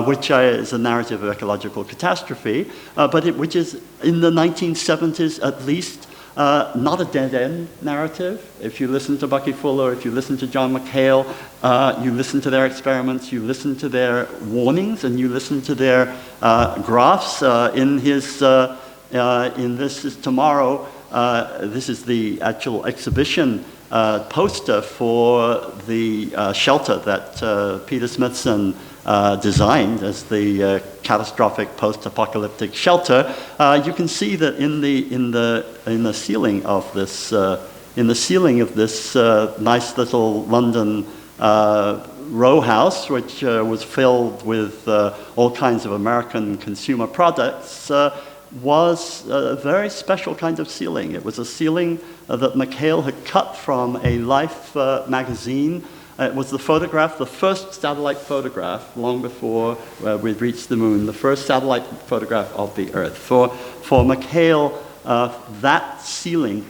which is a narrative of ecological catastrophe, which is in the 1970s at least not a dead-end narrative. If you listen to Bucky Fuller, if you listen to John McHale, you listen to their experiments, you listen to their warnings, and you listen to their graphs in his in This Is Tomorrow. This is the actual exhibition poster for the shelter that Peter Smithson designed as the catastrophic post-apocalyptic shelter. You can see that in the ceiling of this nice little London row house, which was filled with all kinds of American consumer products, was a very special kind of ceiling. It was a ceiling that McHale had cut from a Life magazine. It was the photograph, the first satellite photograph, long before we'd reached the moon, the first satellite photograph of the Earth. For McHale, that ceiling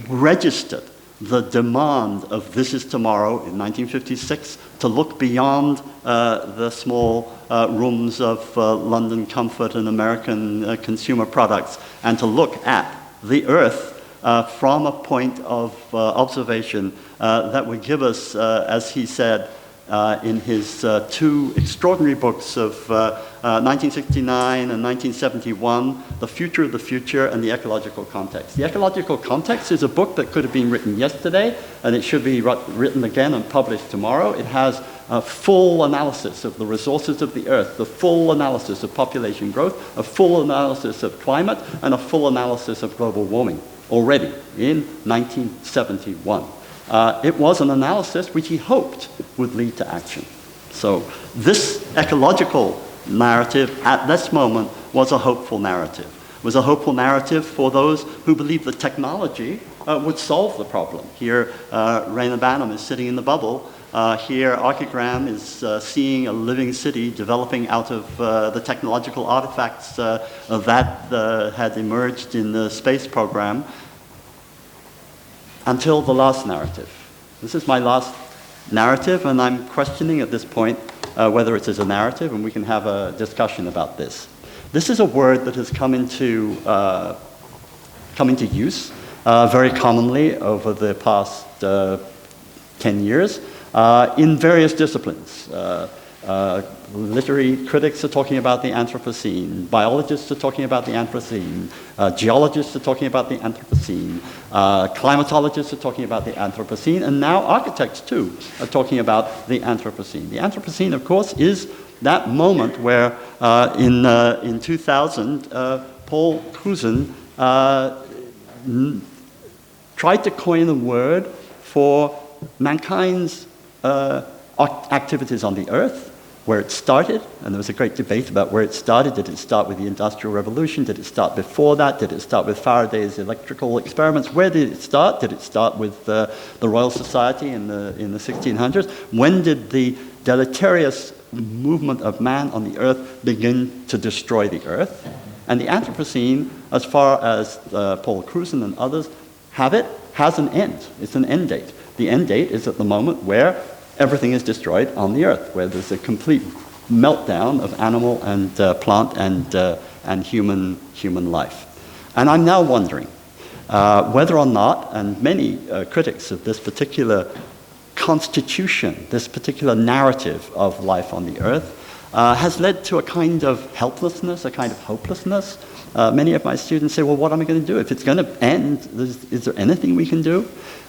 registered the demand of This Is Tomorrow in 1956 to look beyond the small rooms of London comfort and American consumer products, and to look at the Earth from a point of observation that would give us, as he said in his 2 extraordinary books of 1969 and 1971, The Future of the Future and The Ecological Context. The Ecological Context is a book that could have been written yesterday, and it should be written again and published tomorrow. It has a full analysis of the resources of the Earth, the full analysis of population growth, a full analysis of climate, and a full analysis of global warming already in 1971. It was an analysis which he hoped would lead to action. So this ecological narrative at this moment was a hopeful narrative. It was a hopeful narrative for those who believed that technology would solve the problem. Here, Raina Banham is sitting in the bubble Here, Archigram is seeing a living city developing out of the technological artifacts that had emerged in the space program until the last narrative. This is my last narrative, and I'm questioning at this point whether it is a narrative, and we can have a discussion about this. This is a word that has come into use very commonly over the past 10 years in various disciplines. Literary critics are talking about the Anthropocene, biologists are talking about the Anthropocene, geologists are talking about the Anthropocene, climatologists are talking about the Anthropocene, and now architects too are talking about the Anthropocene. The Anthropocene, of course, is that moment where in 2000, Paul Cruzen tried to coin a word for mankind's activities on the earth, where it started, and there was a great debate about where it started. Did it start with the Industrial Revolution? Did it start before that? Did it start with Faraday's electrical experiments? Where did it start? Did it start with the Royal Society in the 1600s? When did the deleterious movement of man on the earth begin to destroy the earth? And the Anthropocene, as far as Paul Cruzen and others have it, has an end. It's an end date. The end date is at the moment where everything is destroyed on the earth, where there's a complete meltdown of animal and plant and human life. And I'm now wondering whether or not, and many critics of this particular constitution, this particular narrative of life on the earth, has led to a kind of helplessness, a kind of hopelessness. Many of my students say, well, what am I going to do? If it's going to end, is there anything we can do?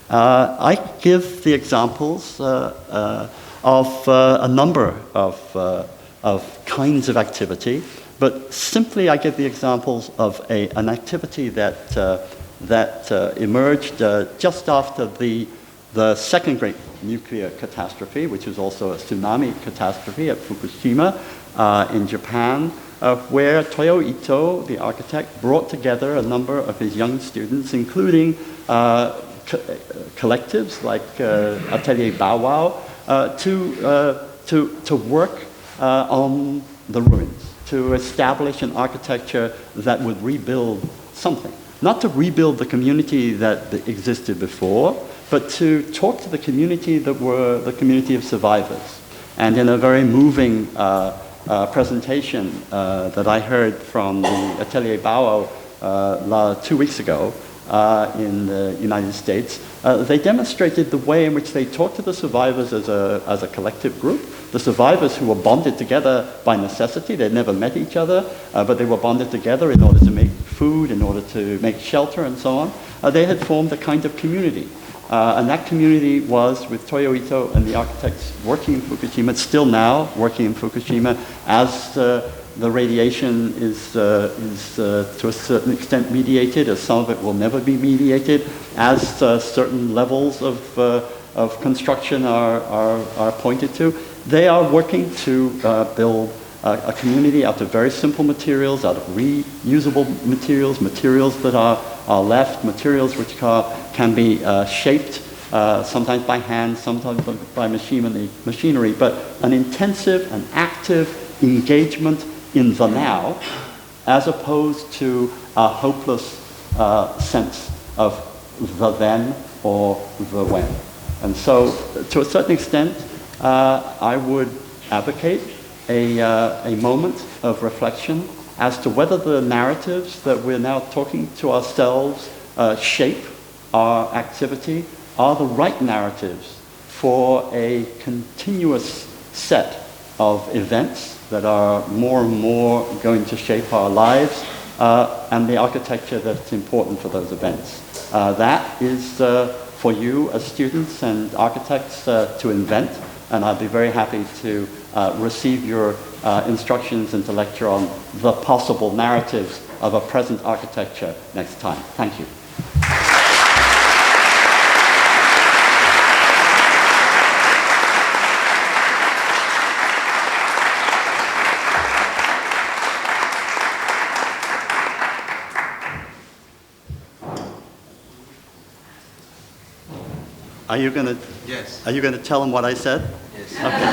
I give the examples of a number of kinds of activity, but simply I give the examples of an activity that emerged just after the second great nuclear catastrophe, which was also a tsunami catastrophe at Fukushima in Japan, where Toyo Ito, the architect, brought together a number of his young students, including collectives like Atelier Bow Wow, to work on the ruins, to establish an architecture that would rebuild something. Not to rebuild the community that existed before, but to talk to the community that were the community of survivors. And in a very moving presentation that I heard from the Atelier Bow Wow 2 weeks ago, in the United States, they demonstrated the way in which they talked to the survivors as a collective group. The survivors who were bonded together by necessity, they'd never met each other, but they were bonded together in order to make food, in order to make shelter, and so on. They had formed a kind of community. And that community was with Toyo Ito and the architects working in Fukushima, still now working in Fukushima, as the radiation is to a certain extent mediated, as some of it will never be mediated, as certain levels of construction are pointed to. They are working to build a community out of very simple materials, out of reusable materials, materials that are left, materials which can be shaped, sometimes by hand, sometimes by machinery, but an intensive and active engagement in the now, as opposed to a hopeless sense of the then or the when. And so, to a certain extent, I would advocate a moment of reflection as to whether the narratives that we're now talking to ourselves shape our activity are the right narratives for a continuous set of events that are more and more going to shape our lives, and the architecture that's important for those events. That is for you as students and architects to invent, and I'd be very happy to receive your instructions and to lecture on the possible narratives of a present architecture next time. Thank you. Are you going to? Yes. Are you going to tell them what I said? Yes. Okay.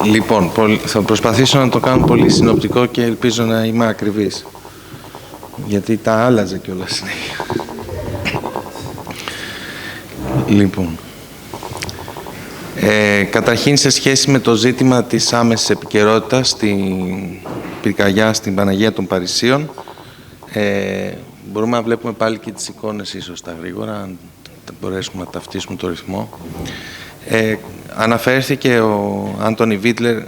Λοιπόν, θα προσπαθήσω να το κάνω πολύ συνοπτικό και ελπίζω να είμαι ακριβής. Γιατί τα άλλαζε κιόλας συνέχεια. Λοιπόν, καταρχήν σε σχέση με το ζήτημα της άμεσης επικαιρότητας στην πυρκαγιά στην Παναγία των Παρισίων, μπορούμε να βλέπουμε πάλι και τις εικόνες ίσως τα γρήγορα, αν μπορέσουμε να ταυτίσουμε το ρυθμό. Αναφέρθηκε ο Anthony Vidler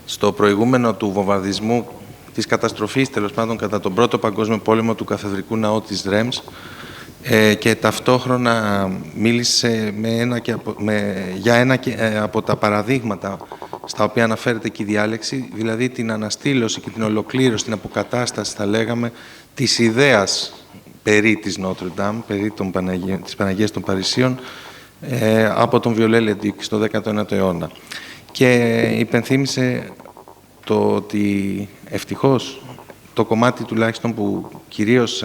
στο προηγούμενο του βομβαρδισμού της καταστροφής, τέλος πάντων, κατά τον Πρώτο Παγκόσμιο Πόλεμο του Καθεδρικού Ναού της Ρέμς, και ταυτόχρονα μίλησε για ένα από τα παραδείγματα στα οποία αναφέρεται και η διάλεξη, δηλαδή την αναστήλωση και την ολοκλήρωση, την αποκατάσταση, θα λέγαμε, της ιδέας περί της Notre Dame, περί της Παναγίας των Παρισίων, από τον Viollet-le-Duc στο 19ο αιώνα. Και υπενθύμησε το ότι ευτυχώς το κομμάτι τουλάχιστον που κυρίως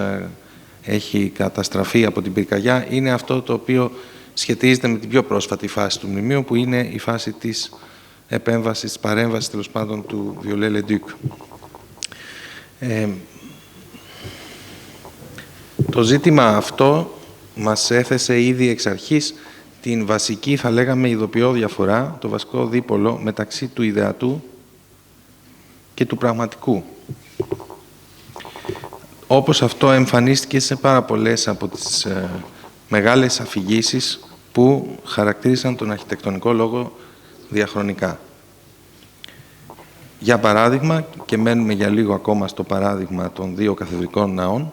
έχει καταστραφεί από την πυρκαγιά είναι αυτό το οποίο σχετίζεται με την πιο πρόσφατη φάση του μνημείου, που είναι η φάση της επέμβασης, της παρέμβασης, τέλος πάντων, του Viollet-le-Duc. Το ζήτημα αυτό μας έθεσε ήδη εξ αρχής την βασική, θα λέγαμε, ειδοποιώ διαφορά, το βασικό δίπολο μεταξύ του ιδεατού και του πραγματικού. Όπως αυτό εμφανίστηκε σε πάρα πολλές από τις μεγάλες αφηγήσεις που χαρακτήρισαν τον αρχιτεκτονικό λόγο διαχρονικά. Για παράδειγμα, και μένουμε για λίγο ακόμα στο παράδειγμα των δύο καθεδρικών ναών,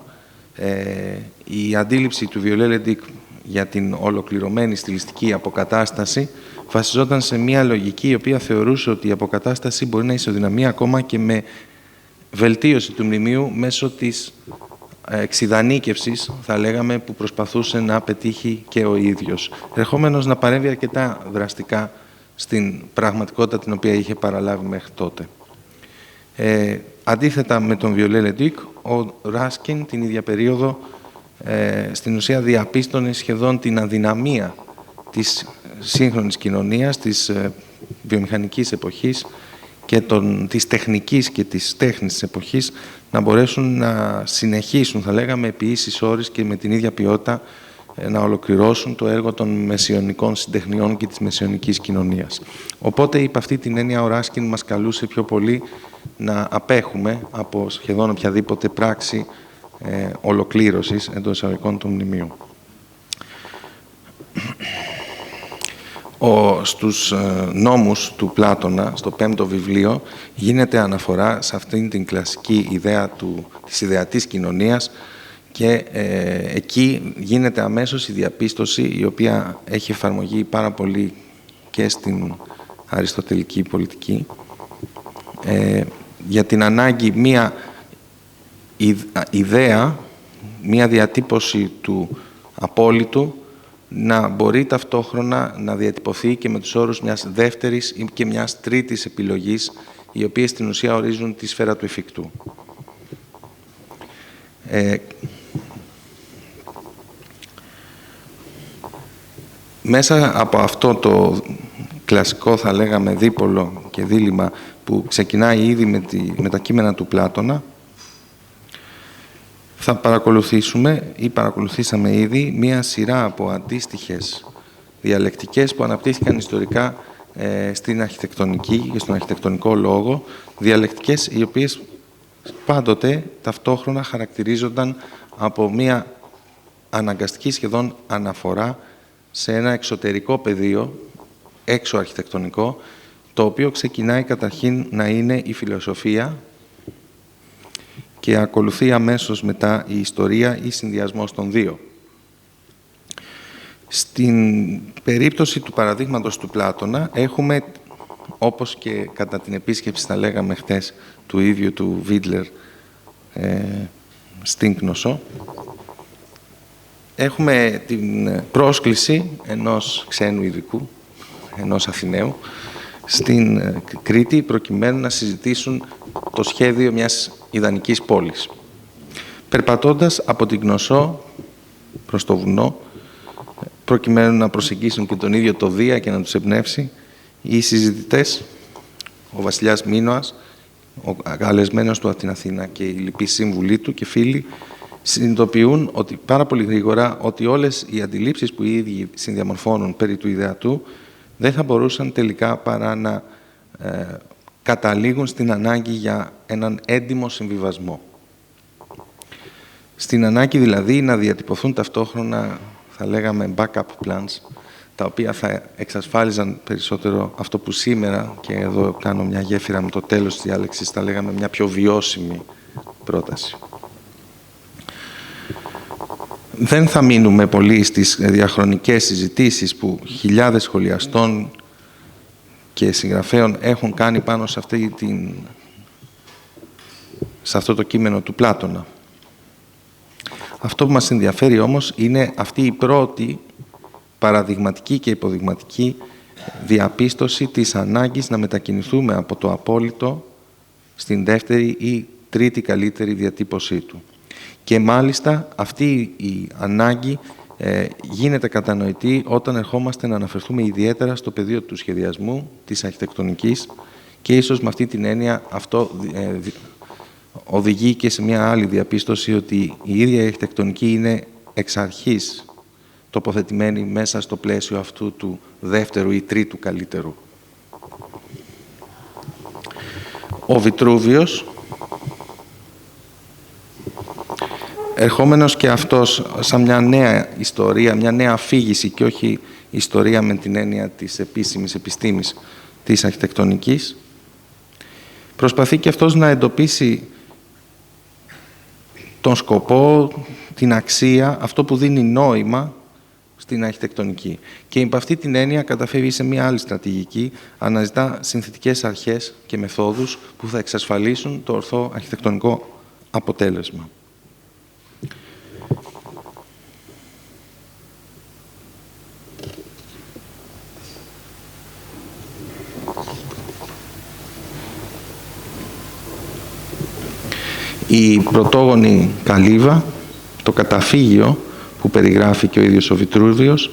η αντίληψη του Viollet-le-Duc για την ολοκληρωμένη στιλιστική αποκατάσταση βασιζόταν σε μια λογική η οποία θεωρούσε ότι η αποκατάσταση μπορεί να ισοδυναμεί ακόμα και με βελτίωση του μνημείου μέσω της εξιδανίκευσης, θα λέγαμε, που προσπαθούσε να πετύχει και ο ίδιος, ερχόμενος να παρέμβει αρκετά δραστικά στην πραγματικότητα την οποία είχε παραλάβει μέχρι τότε. Αντίθετα με τον Viollet-le-Duc, ο Ράσκιν την ίδια περίοδο στην ουσία διαπίστωνε σχεδόν την αδυναμία της σύγχρονης κοινωνίας, της βιομηχανικής εποχής και της τεχνικής και της τέχνης της εποχής να μπορέσουν να συνεχίσουν, θα λέγαμε, επί ίσης όρης και με την ίδια ποιότητα να ολοκληρώσουν το έργο των μεσαιωνικών συντεχνιών και της μεσαιωνικής κοινωνίας. Οπότε, υπ' αυτή την έννοια, ο Ράσκιν μας καλούσε πιο πολύ να απέχουμε από σχεδόν οποιαδήποτε πράξη ολοκλήρωσης εντός εισαγωγικών του μνημείου. Στους νόμους του Πλάτωνα, στο 5ο βιβλίο, γίνεται αναφορά σε αυτήν την κλασική ιδέα της ιδεατής κοινωνίας και εκεί γίνεται αμέσως η διαπίστωση, η οποία έχει εφαρμογή πάρα πολύ και στην αριστοτελική πολιτική, για την ανάγκη μία ιδέα, μία διατύπωση του απόλυτου να μπορεί ταυτόχρονα να διατυπωθεί και με τους όρους μιας δεύτερης ή και μιας τρίτης επιλογής, οι οποίες στην ουσία ορίζουν τη σφαίρα του εφικτού. Μέσα από αυτό το κλασικό, θα λέγαμε, δίπολο και δίλημμα που ξεκινάει ήδη με τα κείμενα του Πλάτωνα, θα παρακολουθήσουμε ή παρακολουθήσαμε ήδη μία σειρά από αντίστοιχες διαλεκτικές που αναπτύχθηκαν ιστορικά στην αρχιτεκτονική και στον αρχιτεκτονικό λόγο, διαλεκτικές οι οποίες πάντοτε ταυτόχρονα χαρακτηρίζονταν από μία αναγκαστική σχεδόν αναφορά σε ένα εξωτερικό πεδίο, έξω αρχιτεκτονικό, το οποίο ξεκινάει καταρχήν να είναι η φιλοσοφία και ακολουθεί αμέσως μετά η ιστορία ή συνδυασμός των δύο. Στην περίπτωση του παραδείγματος του Πλάτωνα έχουμε, όπως και κατά την επίσκεψη, θα λέγαμε χτες, του ίδιου του Vidler στην Κνωσό, έχουμε την πρόσκληση ενός ξένου ειδικού, ενός Αθηναίου, στην Κρήτη προκειμένου να συζητήσουν το σχέδιο μιας ιδανικής πόλης. Περπατώντας από την Κνωσό προς το βουνό, προκειμένου να προσεγγίσουν και τον ίδιο το Δία και να τους εμπνεύσει, οι συζητητές, ο βασιλιάς Μίνωας, ο καλεσμένος του από την Αθήνα και οι λοιποί σύμβουλοι του και φίλοι, συνειδητοποιούν ότι πάρα πολύ γρήγορα ότι όλες οι αντιλήψεις που οι ίδιοι συνδιαμορφώνουν περί του ιδεατού δεν θα μπορούσαν τελικά παρά να καταλήγουν στην ανάγκη για έναν έντιμο συμβιβασμό. Στην ανάγκη δηλαδή να διατυπωθούν ταυτόχρονα, θα λέγαμε, backup plans, τα οποία θα εξασφάλιζαν περισσότερο αυτό που σήμερα, και εδώ κάνω μια γέφυρα με το τέλος της διάλεξης, θα λέγαμε μια πιο βιώσιμη πρόταση. Δεν θα μείνουμε πολύ στις διαχρονικές συζητήσεις που χιλιάδες σχολιαστών και συγγραφέων έχουν κάνει πάνω σε, σε αυτό το κείμενο του Πλάτωνα. Αυτό που μας ενδιαφέρει όμως είναι αυτή η πρώτη παραδειγματική και υποδειγματική διαπίστωση της ανάγκης να μετακινηθούμε από το απόλυτο στην δεύτερη ή τρίτη καλύτερη διατύπωσή του. Και μάλιστα αυτή η ανάγκη γίνεται κατανοητή όταν ερχόμαστε να αναφερθούμε ιδιαίτερα στο πεδίο του σχεδιασμού, της αρχιτεκτονικής, και ίσως με αυτή την έννοια αυτό οδηγεί και σε μια άλλη διαπίστωση ότι η ίδια η αρχιτεκτονική είναι εξ αρχής τοποθετημένη μέσα στο πλαίσιο αυτού του δεύτερου ή τρίτου καλύτερου. Ο Βιτρούβιος, ερχόμενος και αυτός σαν μια νέα ιστορία, μια νέα αφήγηση και όχι ιστορία με την έννοια της επίσημης επιστήμης της αρχιτεκτονικής, προσπαθεί και αυτός να εντοπίσει τον σκοπό, την αξία, αυτό που δίνει νόημα στην αρχιτεκτονική. Και υπ' αυτή την έννοια καταφεύγει σε μια άλλη στρατηγική, αναζητά συνθετικές αρχές και μεθόδους που θα εξασφαλίσουν το ορθό αρχιτεκτονικό αποτέλεσμα. Η πρωτόγονη καλύβα, το καταφύγιο που περιγράφει και ο ίδιος ο Βιτρούβιος,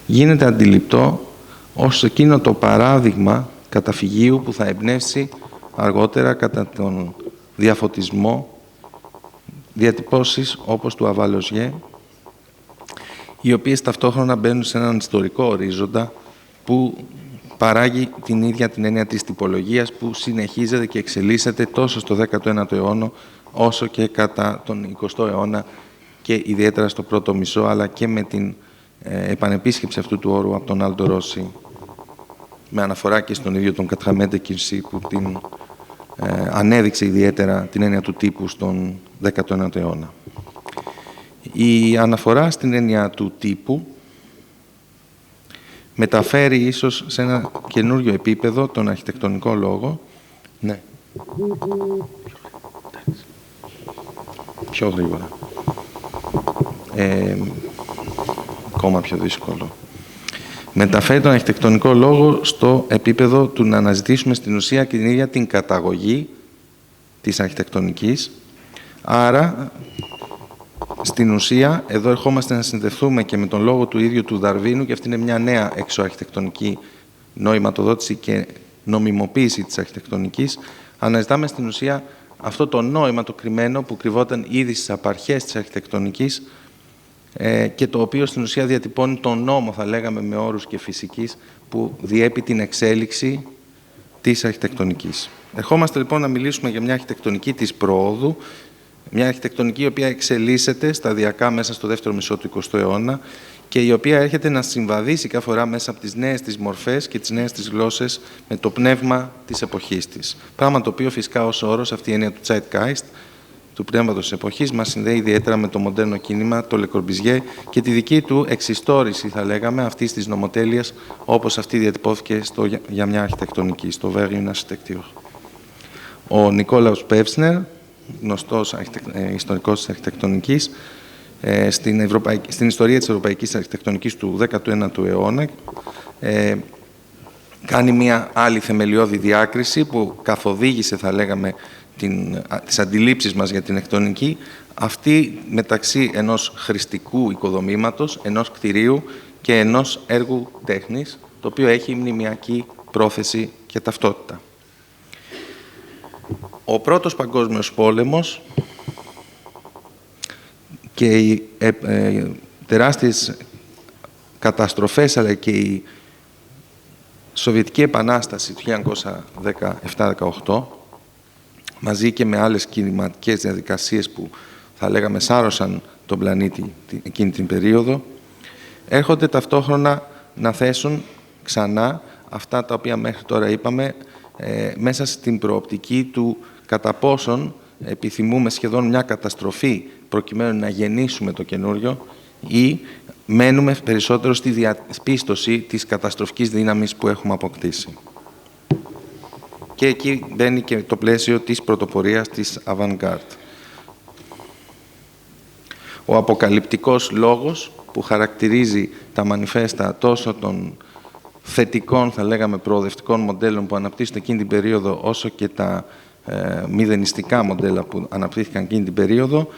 γίνεται αντιληπτό ως εκείνο το παράδειγμα καταφυγίου που θα εμπνεύσει αργότερα κατά τον διαφωτισμό διατυπώσεις όπως του Αβαλοζιέ, οι οποίες ταυτόχρονα μπαίνουν σε έναν ιστορικό ορίζοντα που παράγει την ίδια την έννοια της τυπολογίας που συνεχίζεται και εξελίσσεται τόσο στο 19ο αιώνα όσο και κατά τον 20ο αιώνα και ιδιαίτερα στο πρώτο μισό, αλλά και με την επανεπίσκεψη αυτού του όρου από τον Άλντο Ρώση, με αναφορά και στον ίδιο τον Κατραμέντε Κινσί που την ανέδειξε ιδιαίτερα την έννοια του τύπου στον 19ο αιώνα. Η αναφορά στην έννοια του τύπου μεταφέρει ίσως σε ένα καινούριο επίπεδο τον αρχιτεκτονικό λόγο. Ναι. Πιο γρήγορα. Ακόμα πιο δύσκολο. Μεταφέρει τον αρχιτεκτονικό λόγο στο επίπεδο του να αναζητήσουμε στην ουσία και την ίδια την καταγωγή της αρχιτεκτονικής. Άρα, στην ουσία, εδώ ερχόμαστε να συνδεθούμε και με τον λόγο του ίδιου του Δαρβίνου, και αυτή είναι μια νέα εξωαρχιτεκτονική νοηματοδότηση και νομιμοποίηση της αρχιτεκτονικής. Αναζητάμε στην ουσία αυτό το νόημα, το κρυμμένο, που κρυβόταν ήδη στις απαρχές της αρχιτεκτονικής και το οποίο στην ουσία διατυπώνει τον νόμο, θα λέγαμε με όρους και φυσικής, που διέπει την εξέλιξη της αρχιτεκτονικής. Ερχόμαστε λοιπόν να μιλήσουμε για μια αρχιτεκτονική της προόδου, μια αρχιτεκτονική η οποία εξελίσσεται σταδιακά μέσα στο δεύτερο μισό του 20ου αιώνα και η οποία έρχεται να συμβαδίσει κάθε φορά μέσα από τις νέες της μορφές και τις νέες της γλώσσες με το πνεύμα της εποχής της. Πράγμα το οποίο φυσικά ως όρος, αυτή η έννοια του Zeitgeist, του πνεύματος της εποχής, μας συνδέει ιδιαίτερα με το μοντέρνο κίνημα, το Le Corbusier και τη δική του εξιστόρηση, θα λέγαμε, αυτής της νομοτέλειας, όπως αυτή διατυπώθηκε για μια αρχιτεκτονική, στο Cooper Union Irwin S. Ο Νικόλαος Πεύσνερ, γνωστός ιστορικός της αρχιτεκτονικής, στην ιστορία της ευρωπαϊκής αρχιτεκτονικής του 19ου αιώνα, κάνει μια άλλη θεμελιώδη διάκριση που καθοδήγησε, θα λέγαμε, τις αντιλήψεις μας για την εκτονική, αυτή μεταξύ ενός χρηστικού οικοδομήματος, ενός κτηρίου και ενός έργου τέχνης, το οποίο έχει μνημιακή πρόθεση και ταυτότητα. Ο Πρώτος Παγκόσμιος Πόλεμος και οι τεράστιες καταστροφές, αλλά και η Σοβιετική Επανάσταση του 1917-18, μαζί και με άλλες κινηματικές διαδικασίες που, θα λέγαμε, σάρωσαν τον πλανήτη εκείνη την περίοδο, έρχονται ταυτόχρονα να θέσουν ξανά αυτά τα οποία μέχρι τώρα είπαμε, μέσα στην προοπτική του κατά πόσον επιθυμούμε σχεδόν μια καταστροφή προκειμένου να γεννήσουμε το καινούριο ή μένουμε περισσότερο στη διαπίστωση της καταστροφικής δύναμης που έχουμε αποκτήσει. Και εκεί μπαίνει και το πλαίσιο της πρωτοπορίας της avant-garde. Ο αποκαλυπτικός λόγος που χαρακτηρίζει τα μανιφέστα τόσο των θετικών, θα λέγαμε, προοδευτικών μοντέλων που αναπτύσσονται εκείνη την περίοδο, όσο και τα μηδενιστικά μοντέλα που αναπτύχθηκαν εκείνη την περίοδο,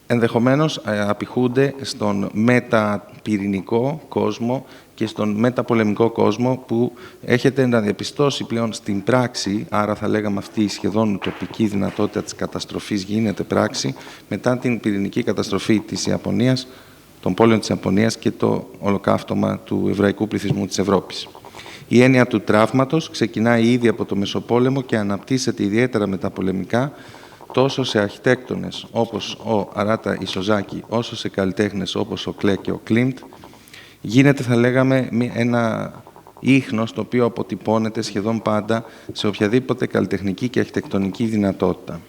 ενδεχομένως απηχούνται στον μεταπυρηνικό κόσμο και στον μεταπολεμικό κόσμο που έχετε να διαπιστώσει πλέον στην πράξη, άρα θα λέγαμε αυτή η σχεδόν ουτοπική δυνατότητα της καταστροφής γίνεται πράξη μετά την πυρηνική καταστροφή της Ιαπωνίας, των πόλεων της Ιαπωνίας και το ολοκαύτωμα του εβραϊκού πληθυσμού της Ευρώπης. Η έννοια του τραύματος ξεκινάει ήδη από το Μεσοπόλεμο και αναπτύσσεται ιδιαίτερα μεταπολεμικά τόσο σε αρχιτέκτονες όπως ο Αράτα Ισοζάκη, όσο σε καλλιτέχνες όπως ο Κλέ και ο Κλίντ. Γίνεται, θα λέγαμε, ένα ίχνος το οποίο αποτυπώνεται σχεδόν πάντα σε οποιαδήποτε καλλιτεχνική και αρχιτεκτονική δυνατότητα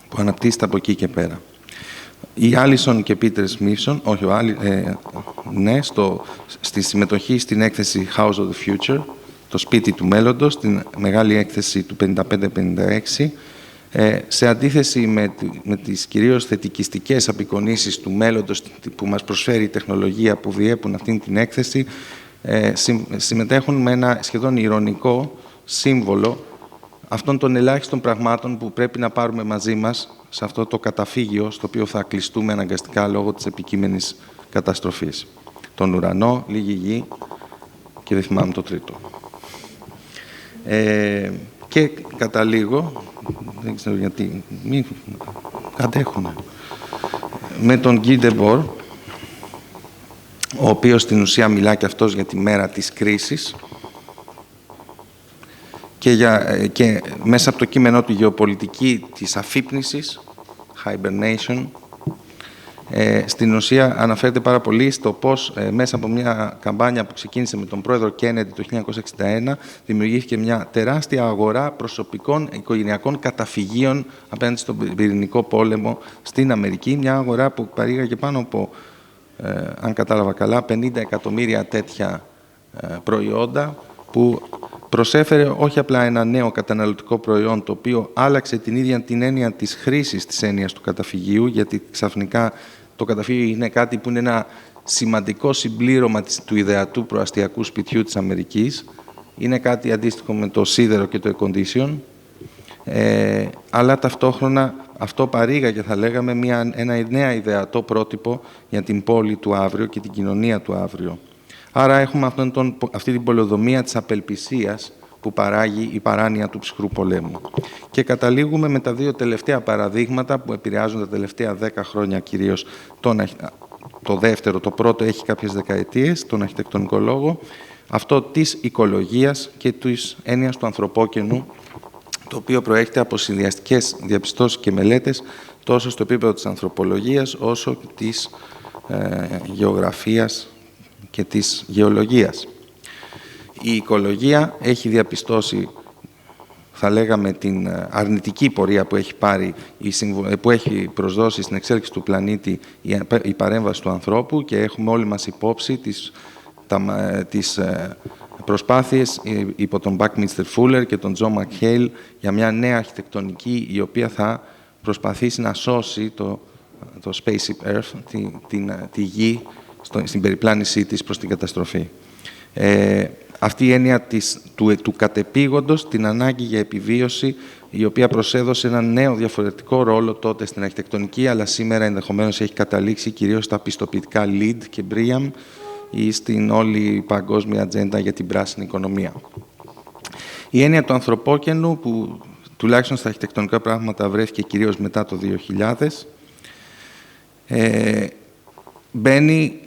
που αναπτύσσεται από εκεί και πέρα. Οι Άλισον και Πίτερ Σμίθσον, στη συμμετοχή στην έκθεση House of the Future, το σπίτι του μέλλοντος, στην μεγάλη έκθεση του 55-56, σε αντίθεση με τις κυρίως θετικιστικές απεικονίσεις του μέλλοντος που μας προσφέρει η τεχνολογία που διέπουν αυτήν την έκθεση, συμμετέχουν με ένα σχεδόν ειρωνικό σύμβολο αυτών των ελάχιστων πραγμάτων που πρέπει να πάρουμε μαζί μας σε αυτό το καταφύγιο στο οποίο θα κλειστούμε αναγκαστικά λόγω της επικείμενης καταστροφής. Τον ουρανό, λίγη γη και δεν θυμάμαι το τρίτο. Και καταλήγω, δεν ξέρω γιατί, μην αντέχουμε, με τον Guy Debord, ο οποίος στην ουσία μιλά και αυτός για τη μέρα της κρίσης και μέσα από το κείμενό του γεωπολιτική της αφύπνισης, hibernation, στην ουσία αναφέρεται πάρα πολύ στο πώς μέσα από μια καμπάνια που ξεκίνησε με τον πρόεδρο Κέννεντι το 1961 δημιουργήθηκε μια τεράστια αγορά προσωπικών οικογενειακών καταφυγίων απέναντι στον πυρηνικό πόλεμο στην Αμερική. Μια αγορά που παρήγαγε πάνω από, αν κατάλαβα καλά, 50 εκατομμύρια τέτοια προϊόντα που προσέφερε όχι απλά ένα νέο καταναλωτικό προϊόν το οποίο άλλαξε την ίδια την έννοια της χρήσης της έννοιας του καταφυγίου, γιατί ξαφνικά το καταφύγιο είναι κάτι που είναι ένα σημαντικό συμπλήρωμα του ιδεατού προαστιακού σπιτιού της Αμερικής. Είναι κάτι αντίστοιχο με το σίδερο και το air condition, αλλά ταυτόχρονα αυτό παρήγαγε, θα λέγαμε, ένα νέα ιδεατό πρότυπο για την πόλη του αύριο και την κοινωνία του αύριο. Άρα έχουμε αυτή την πολεοδομία της απελπισίας που παράγει η παράνοια του ψυχρού πολέμου. Και καταλήγουμε με τα δύο τελευταία παραδείγματα που επηρεάζουν τα τελευταία 10 χρόνια κυρίως το δεύτερο. Το πρώτο έχει κάποιες δεκαετίες, τον αρχιτεκτονικό λόγο, αυτό της οικολογίας και της έννοιας του ανθρωπόκαινου, το οποίο προέρχεται από συνδυαστικές διαπιστώσεις και μελέτες τόσο στο επίπεδο της ανθρωπολογίας όσο και της γεωγραφίας και της γεωλογίας. Η οικολογία έχει διαπιστώσει, θα λέγαμε, την αρνητική πορεία που έχει πάρει, που έχει προσδώσει στην εξέλιξη του πλανήτη η παρέμβαση του ανθρώπου και έχουμε όλοι μας υπόψη τις προσπάθειες υπό τον Buckminster Fuller και τον John McHale για μια νέα αρχιτεκτονική η οποία θα προσπαθήσει να σώσει το spaceship Earth, τη γη, στην περιπλάνησή της προς την καταστροφή. αυτή η έννοια του κατεπήγοντος, την ανάγκη για επιβίωση, η οποία προσέδωσε ένα νέο διαφορετικό ρόλο τότε στην αρχιτεκτονική, αλλά σήμερα ενδεχομένως έχει καταλήξει κυρίως στα πιστοποιητικά LEED και BREEAM ή στην όλη παγκόσμια ατζέντα για την πράσινη οικονομία. Η έννοια του ανθρωπόκαινου, που τουλάχιστον στα αρχιτεκτονικά πράγματα βρέθηκε κυρίως μετά το 2000, μπαίνει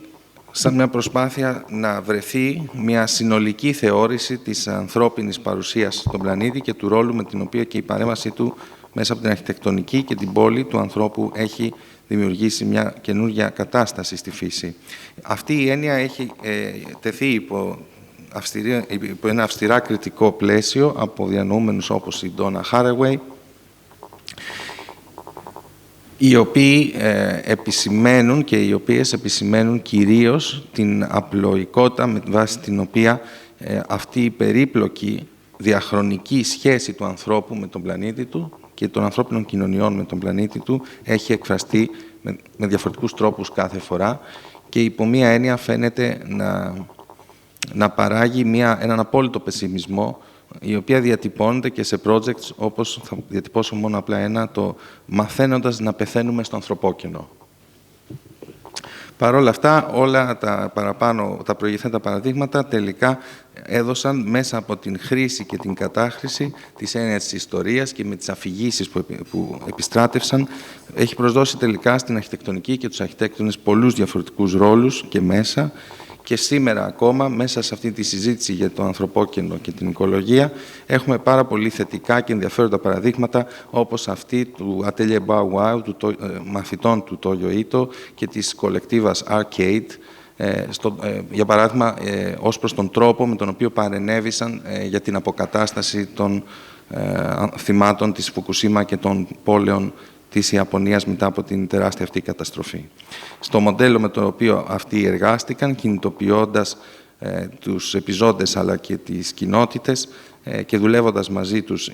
σαν μια προσπάθεια να βρεθεί μια συνολική θεώρηση της ανθρώπινης παρουσίας στον πλανήτη και του ρόλου με την οποία και η παρέμβασή του μέσα από την αρχιτεκτονική και την πόλη του ανθρώπου έχει δημιουργήσει μια καινούργια κατάσταση στη φύση. Αυτή η έννοια έχει τεθεί υπό ένα αυστηρά κριτικό πλαίσιο από διανοούμενους όπως η Donna Haraway, οι οποίοι επισημαίνουν και οι οποίες επισημαίνουν κυρίως την απλοϊκότητα με βάση την οποία αυτή η περίπλοκη διαχρονική σχέση του ανθρώπου με τον πλανήτη του και των ανθρώπινων κοινωνιών με τον πλανήτη του έχει εκφραστεί με διαφορετικούς τρόπους κάθε φορά και υπό μία έννοια φαίνεται να παράγει έναν απόλυτο πεσημισμό, η οποία διατυπώνεται και σε projects όπως, θα διατυπώσω μόνο απλά ένα, το «Μαθαίνοντας να πεθαίνουμε στο ανθρωπόκαινο». Παρ' όλα αυτά, όλα τα παραπάνω, τα προηγηθέντα παραδείγματα τελικά έδωσαν μέσα από την χρήση και την κατάχρηση της έννοιας της ιστορίας και με τις αφηγήσεις που επιστράτευσαν, έχει προσδώσει τελικά στην αρχιτεκτονική και τους αρχιτέκτονες πολλούς διαφορετικούς ρόλους και μέσα. Και σήμερα ακόμα, μέσα σε αυτή τη συζήτηση για το ανθρωπόκαινο και την οικολογία, έχουμε πάρα πολύ θετικά και ενδιαφέροντα παραδείγματα, όπως αυτή του Atelier Bow Wow, μαθητών του Τόγιο Ήτο και της κολεκτίβας Arcade, για παράδειγμα, ως προς τον τρόπο με τον οποίο παρενέβησαν για την αποκατάσταση των θυμάτων της Φουκουσίμα και των πόλεων της Ιαπωνίας μετά από την τεράστια αυτή καταστροφή. Στο μοντέλο με το οποίο αυτοί εργάστηκαν, κινητοποιώντας τους επιζώντες αλλά και τις κοινότητες και δουλεύοντας μαζί τους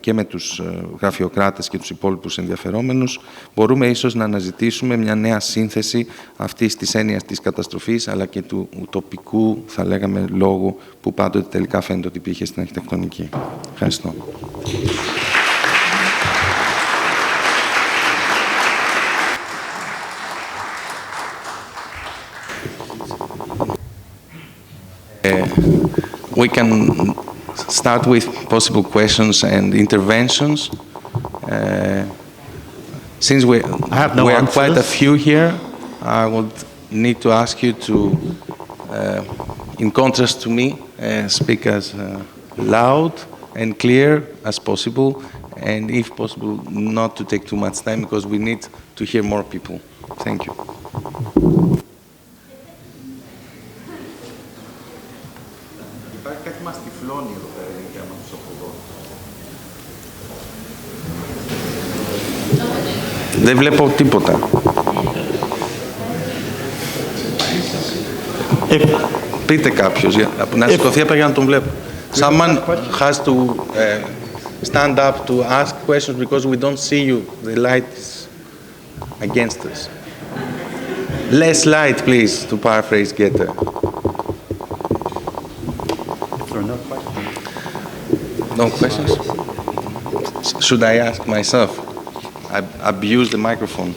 και με τους γραφειοκράτες και τους υπόλοιπους ενδιαφερόμενους, μπορούμε ίσως να αναζητήσουμε μια νέα σύνθεση αυτής της έννοιας της καταστροφής αλλά και του ουτοπικού, θα λέγαμε, λόγου που πάντοτε τελικά φαίνεται ότι υπήρχε στην αρχιτεκτονική. Ευχαριστώ. We can start with possible questions and interventions. Since we are quite a few here, I would need to ask you to, in contrast to me, speak as loud and clear as possible, and if possible, not to take too much time because we need to hear more people. Thank you. Δεν βλέπω τίποτα. Πείτε κάποιος, να σηκωθεί απ' για να τον βλέπω. Someone has to stand up to ask questions because we don't see you. The light is against us. Less light, please, to paraphrase Goethe. No questions? Should I ask myself? I abuse the microphone.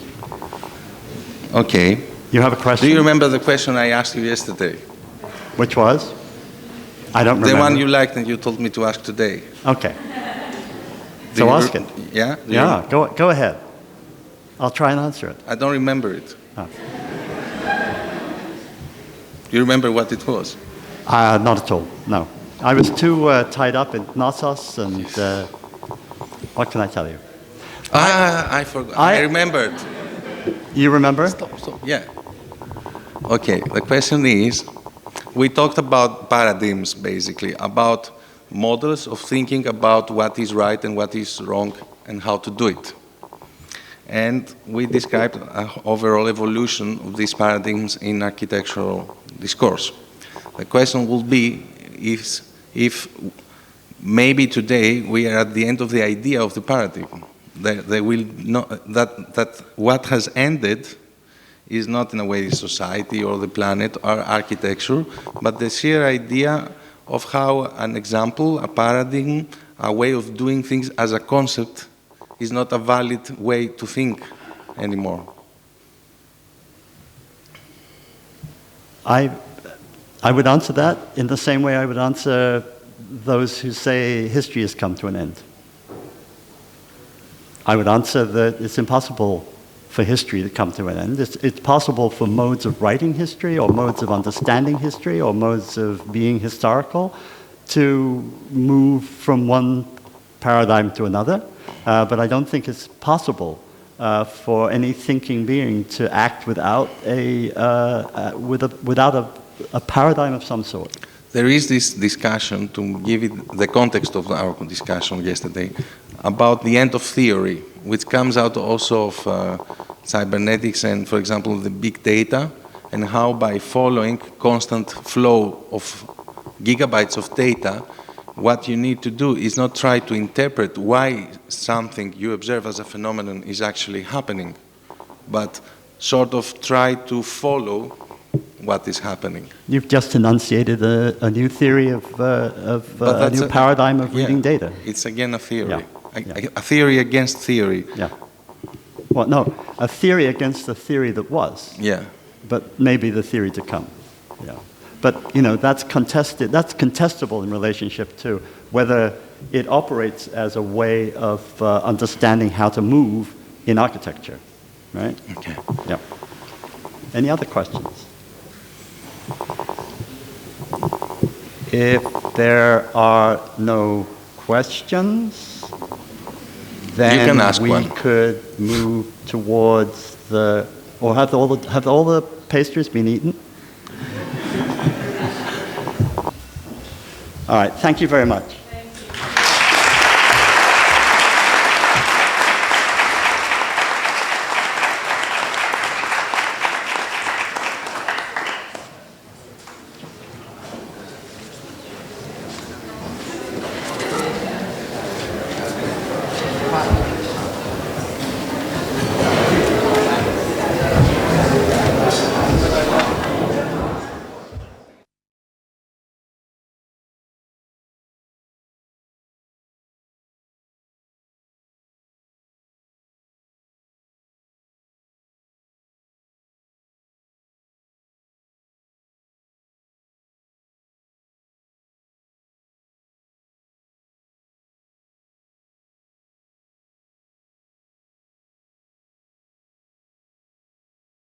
Okay. You have a question? Do you remember the question I asked you yesterday? Which was? I don't remember. The one you liked and you told me to ask today. Okay. So ask it. Yeah? Yeah, go ahead. I'll try and answer it. I don't remember it. Oh. Do you remember what it was? Not at all, no. I was too tied up in Knossos and what can I tell you? I forgot. I remembered. You remember? Stop. Yeah. Okay, the question is, we talked about paradigms, basically, about models of thinking about what is right and what is wrong and how to do it. And we described an overall evolution of these paradigms in architectural discourse. The question will be if maybe today we are at the end of the idea of the paradigm. They will not, that what has ended is not in a way society or the planet or architecture, but the sheer idea of how an example, a paradigm, a way of doing things as a concept is not a valid way to think anymore? I would answer that in the same way I would answer those who say history has come to an end. I would answer that it's impossible for history to come to an end. It's possible for modes of writing history or modes of understanding history or modes of being historical to move from one paradigm to another, but I don't think it's possible for any thinking being to act without a paradigm of some sort. There is this discussion, to give it the context of our discussion yesterday, about the end of theory, which comes out also of cybernetics and, for example, the big data, and how by following constant flow of gigabytes of data, what you need to do is not try to interpret why something you observe as a phenomenon is actually happening, but sort of try to follow what is happening. You've just enunciated a new theory of a new paradigm of reading data. It's again a theory. Yeah. A theory against theory. Yeah. Well, no, a theory against the theory that was. Yeah. But maybe the theory to come. Yeah. But, you know, that's contested. That's contestable in relationship to whether it operates as a way of understanding how to move in architecture, right? Okay. Yeah. Any other questions? If there are no questions, then you can ask we one. could move towards the, or have all the pastries been eaten? All right, thank you very much.